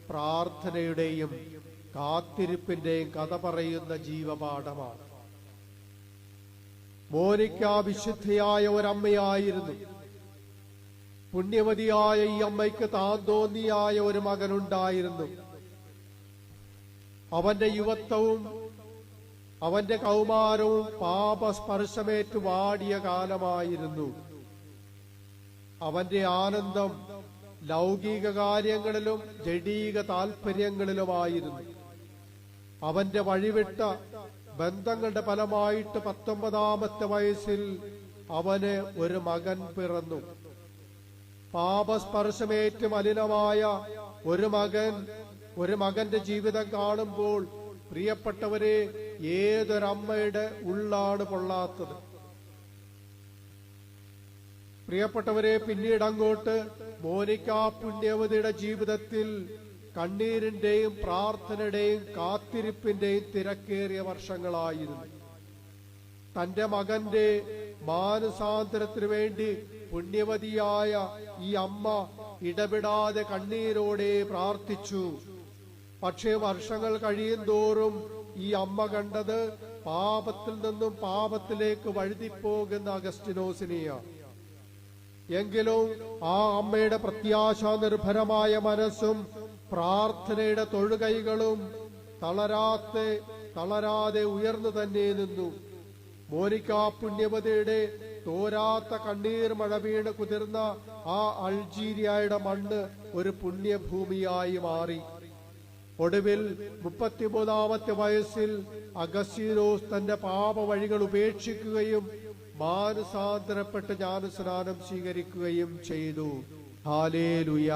പ്രാർത്ഥനയുടെയും കാത്തിരിപ്പിന്റെയും കഥ പറയുന്ന ജീവപാഠമാണ്. മോനിക്ക വിശുദ്ധയായ ഒരമ്മയായിരുന്നു. പുണ്യവതിയായ ഈ അമ്മയ്ക്ക് താന്തോന്നിയായ ഒരു മകനുണ്ടായിരുന്നു. അവന്റെ യുവത്വവും അവന്റെ കൗമാരവും പാപസ്പർശമേറ്റു വാടിയ കാലമായിരുന്നു. അവന്റെ ആനന്ദം ലൗകിക കാര്യങ്ങളിലും ജഡീക താൽപര്യങ്ങളിലുമായിരുന്നു. അവന്റെ വഴിവിട്ട ബന്ധങ്ങളുടെ ഫലമായിട്ട് 19-ാമത്തെ വയസ്സിൽ അവന് ഒരു മകൻ പിറന്നു. പാപസ്പർശമേറ്റ് മലിനമായ ഒരു മകന്റെ ജീവിതം കാണുമ്പോൾ പ്രിയപ്പെട്ടവരെ, ഏതൊരമ്മയുടെ ഉള്ളാണ് പൊള്ളാത്തത്? പ്രിയപ്പെട്ടവരെ, പിന്നീട് അങ്ങോട്ട് മോനിക്ക പുണ്യവതിയുടെ ജീവിതത്തിൽ കണ്ണീരിന്റെയും പ്രാർത്ഥനയുടെയും കാത്തിരിപ്പിന്റെയും തിരക്കേറിയ വർഷങ്ങളായിരുന്നു. തന്റെ മകന്റെ മാനസാന്തരത്തിനു വേണ്ടി പുണ്യവതിയായ ഈ അമ്മ ഇടപെടാതെ കണ്ണീരോടെ പ്രാർത്ഥിച്ചു. പക്ഷേ വർഷങ്ങൾ കഴിയുന്തോറും ഈ അമ്മ കണ്ടത് പാപത്തിൽ നിന്നും പാപത്തിലേക്ക് വഴുതിപ്പോകുന്ന അഗസ്റ്റിനോസിനെയാണ്. എങ്കിലും ആ അമ്മയുടെ പ്രത്യാശാ നിർഭരമായ മനസ്സും പ്രാർത്ഥനയുടെ തൊഴുകൈകളും തളരാതെ ഉയർന്നു തന്നെ നിന്നു. മോനിക്ക പുണ്യവതിയുടെ തോരാത്ത കണ്ണീർ മഴ വീണ് കുതിർന്ന ആ അൾജീരിയയുടെ മണ്ണ് ഒരു പുണ്യഭൂമിയായി മാറി. ഒടുവിൽ 33-ാമത്തെ വയസ്സിൽ അഗസ്തീനോസ് തന്റെ പാപ വഴികൾ ഉപേക്ഷിക്കുകയും മാനസാന്തരപ്പെട്ട് ജ്ഞാനസ്നാനം സ്വീകരിക്കുകയും ചെയ്തു. ഹല്ലേലൂയ,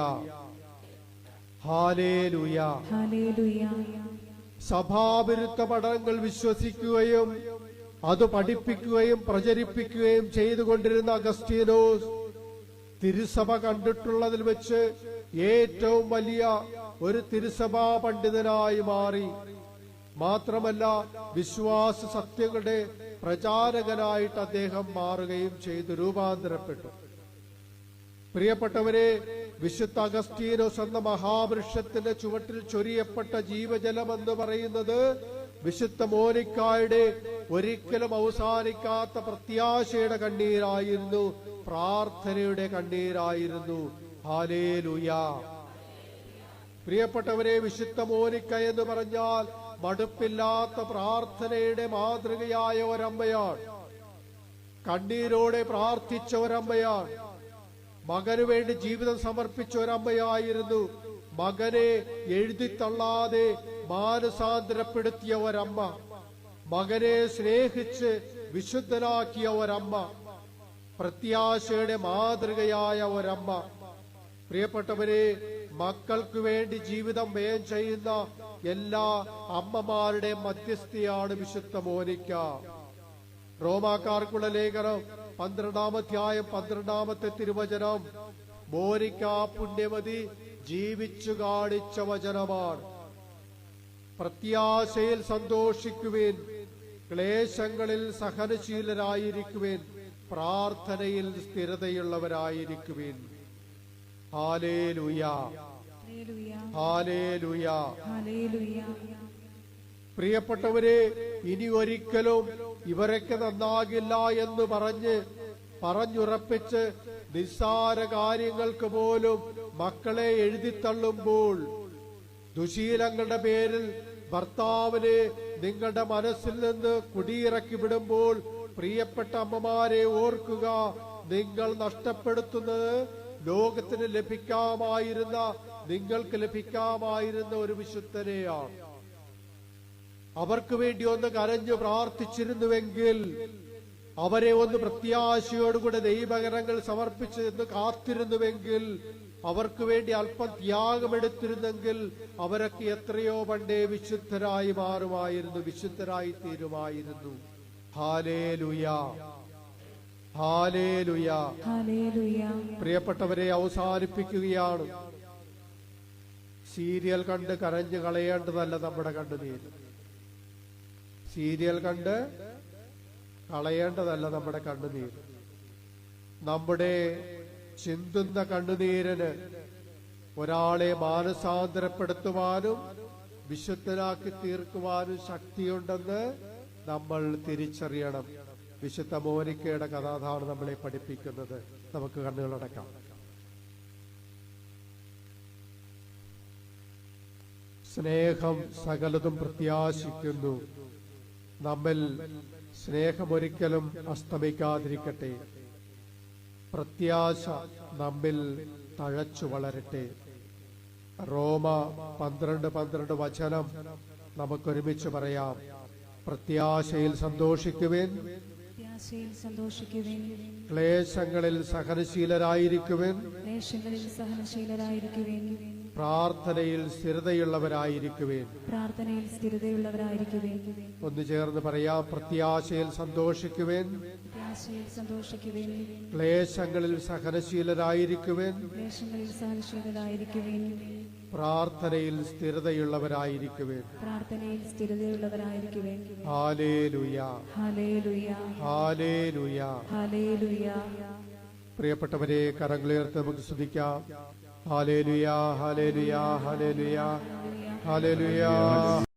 ഹല്ലേലൂയ, ഹല്ലേലൂയ. സഭാവിരുദ്ധ പഠനങ്ങൾ വിശ്വസിക്കുകയും അത് പഠിപ്പിക്കുകയും പ്രചരിപ്പിക്കുകയും ചെയ്തുകൊണ്ടിരുന്ന അഗസ്തീനോസ് തിരുസഭ കണ്ടിട്ടുള്ളതിൽ വെച്ച് ഏറ്റവും വലിയ ഒരു തിരുസഭാ പണ്ഡിതനായി മാറി. മാത്രമല്ല, വിശ്വാസ സത്യങ്ങളുടെ പ്രചാരകനായിട്ട് അദ്ദേഹം മാറുകയും ചെയ്തു, രൂപാന്തരപ്പെട്ടു. പ്രിയപ്പെട്ടവരെ, വിശുദ്ധ അഗസ്തീനോസ് എന്ന മഹാവൃക്ഷത്തിന്റെ ചുവട്ടിൽ ചൊരിയപ്പെട്ട ജീവജലമെന്ന് പറയുന്നത് വിശുദ്ധ മോനിക്കായുടെ ഒരിക്കലും അവസാനിക്കാത്ത പ്രത്യാശയുടെ കണ്ണീരായിരുന്നു, പ്രാർത്ഥനയുടെ കണ്ണീരായിരുന്നു. ഹല്ലേലൂയ. പ്രിയപ്പെട്ടവരെ, വിശുദ്ധ മോനിക്ക എന്ന് പറഞ്ഞാൽ മടുപ്പില്ലാത്ത പ്രാർത്ഥനയുടെ മാതൃകയായ ഒരമ്മയാണ്. കണ്ണീരോടെ പ്രാർത്ഥിച്ച ഒരമ്മയാണ്. മകനു വേണ്ടി ജീവിതം സമർപ്പിച്ച ഒരമ്മയായിരുന്നു. മകനെ എഴുതിത്തള്ളാതെ മാനസാന്തരപ്പെടുത്തിയ ഒരമ്മ. മകനെ സ്നേഹിച്ച് വിശുദ്ധനാക്കിയ ഒരമ്മ, പ്രത്യാശയുടെ മാതൃകയായ ഒരമ്മ. പ്രിയപ്പെട്ടവരെ, മക്കൾക്ക് വേണ്ടി ജീവിതം വ്യയം ചെയ്യുന്ന എല്ലാ അമ്മമാരുടെ മധ്യസ്ഥയാണ് വിശുദ്ധ മോനിക്ക. റോമാക്കാർക്കുള്ള ലേഖനം 12-ാം അധ്യായം 12-ാമത്തെ തിരുവചനം മോനിക്ക പുണ്യമതി ജീവിച്ചു കാണിച്ച വചനമാണ്. പ്രത്യാശയിൽ സന്തോഷിക്കുവിൻ, ക്ലേശങ്ങളിൽ സഹനശീലരായിരിക്കുവിൻ, പ്രാർത്ഥനയിൽ സ്ഥിരതയുള്ളവരായിരിക്കുവിൻ. ഹല്ലേലൂയ, ഹല്ലേലൂയ, ഹല്ലേലൂയ. പ്രിയപ്പെട്ടവരെ, ഇനി ഒരിക്കലും ഇവരൊക്കെ നന്നാകില്ല എന്ന് പറഞ്ഞുറപ്പിച്ച് നിസ്സാര കാര്യങ്ങൾക്ക് പോലും മക്കളെ എഴുതിത്തള്ളുമ്പോൾ, ദുശീലങ്ങളുടെ പേരിൽ ഭർത്താവിനെ നിങ്ങളുടെ മനസ്സിൽ നിന്ന് കുടിയിറക്കി വിടുമ്പോൾ, പ്രിയപ്പെട്ട അമ്മമാരെ ഓർക്കുക, നിങ്ങൾ നഷ്ടപ്പെടുത്തുന്നത് ലോകത്തിന് ലഭിക്കാമായിരുന്ന, നിങ്ങൾക്ക് ലഭിക്കാമായിരുന്ന ഒരു വിശുദ്ധനെയാണ്. അവർക്ക് വേണ്ടി ഒന്ന് കരഞ്ഞു പ്രാർത്ഥിച്ചിരുന്നുവെങ്കിൽ, അവരെ ഒന്ന് പ്രത്യാശയോടുകൂടെ ദൈവകരങ്ങൾ സമർപ്പിച്ച് എന്ന് കാത്തിരുന്നുവെങ്കിൽ, അവർക്ക് വേണ്ടി അല്പം ത്യാഗമെടുത്തിരുന്നെങ്കിൽ, അവരൊക്കെ എത്രയോ പണ്ടേ വിശുദ്ധരായി മാറുമായിരുന്നു, വിശുദ്ധരായി തീരുമായിരുന്നു. ഹല്ലേലൂയ, ഹല്ലേലൂയ, ഹല്ലേലൂയ. പ്രിയപ്പെട്ടവരെ, അവസാനിപ്പിക്കുകയാണ്. സീരിയൽ കണ്ട് കരഞ്ഞു കളയേണ്ടതല്ല നമ്മുടെ കണ്ണുനീര്. സീരിയൽ കണ്ട് കളയേണ്ടതല്ല നമ്മുടെ കണ്ണുനീര്. നമ്മുടെ ചിന്തുന്ന കണ്ണുനീരിന് ഒരാളെ മാനസാന്തരപ്പെടുത്തുവാനും വിശുദ്ധനാക്കി തീർക്കുവാനും ശക്തിയുണ്ടെന്ന് നമ്മൾ തിരിച്ചറിയണം. വിശുദ്ധ മോനിക്കയുടെ കഥ അതാണ് നമ്മളെ പഠിപ്പിക്കുന്നത്. നമുക്ക് കണ്ണുകളടക്കാം. സ്നേഹം സകലതും പ്രത്യാശിക്കുന്നു. നമ്മിൽ സ്നേഹമൊരിക്കലും അസ്തമിക്കാതിരിക്കട്ടെ. പ്രത്യാശ നമ്മിൽ തഴച്ചു വളരട്ടെ. റോമ 12:12 വചനം നമുക്കൊരുമിച്ച് പറയാം. പ്രത്യാശയിൽ സന്തോഷിക്കുവിൻ, പ്രത്യാശയിൽ സന്തോഷിക്കുവിൻ, ക്ലേശങ്ങളിൽ സഹനശീലരായിരിക്കുവിൻ, ക്ലേശങ്ങളിൽ സഹനശീലരായിരിക്കുവിൻ, പ്രാർത്ഥനയിൽ സ്ഥിരതയുള്ളവരായിരിക്കുവിൻ. പ്രാർത്ഥനയിൽ സ്ഥിരതയുള്ളവരായിരിക്കുവിൻ. ഒന്ന് ചേർന്ന് പറയാം. പ്രത്യാശയിൽ സന്തോഷിക്കുവിൻ, പ്രത്യാശയിൽ സന്തോഷിക്കുവിൻ, ക്ലേശങ്ങളിൽ സഹനശീലരായിരിക്കുവിൻ, ക്ലേശങ്ങളിൽ സഹനശീലരായിരിക്കുവിൻ, പ്രാർത്ഥനയിൽ സ്ഥിരതയുള്ളവരായിരിക്കുവിൻ. പ്രാർത്ഥനയിൽ സ്ഥിരതയുള്ളവരായിരിക്കുവിൻ. ഹല്ലേലൂയ, ഹല്ലേലൂയ, ഹല്ലേലൂയ. ഹല്ലേലൂയ. പ്രിയപ്പെട്ടവരെ, കരങ്ങളുയർത്ത് നമുക്ക് സ്തുതിക്കാം. ഹല്ലേലൂയ, ഹല്ലേലൂയ, ഹല്ലേലൂയ, ഹല്ലേലൂയ.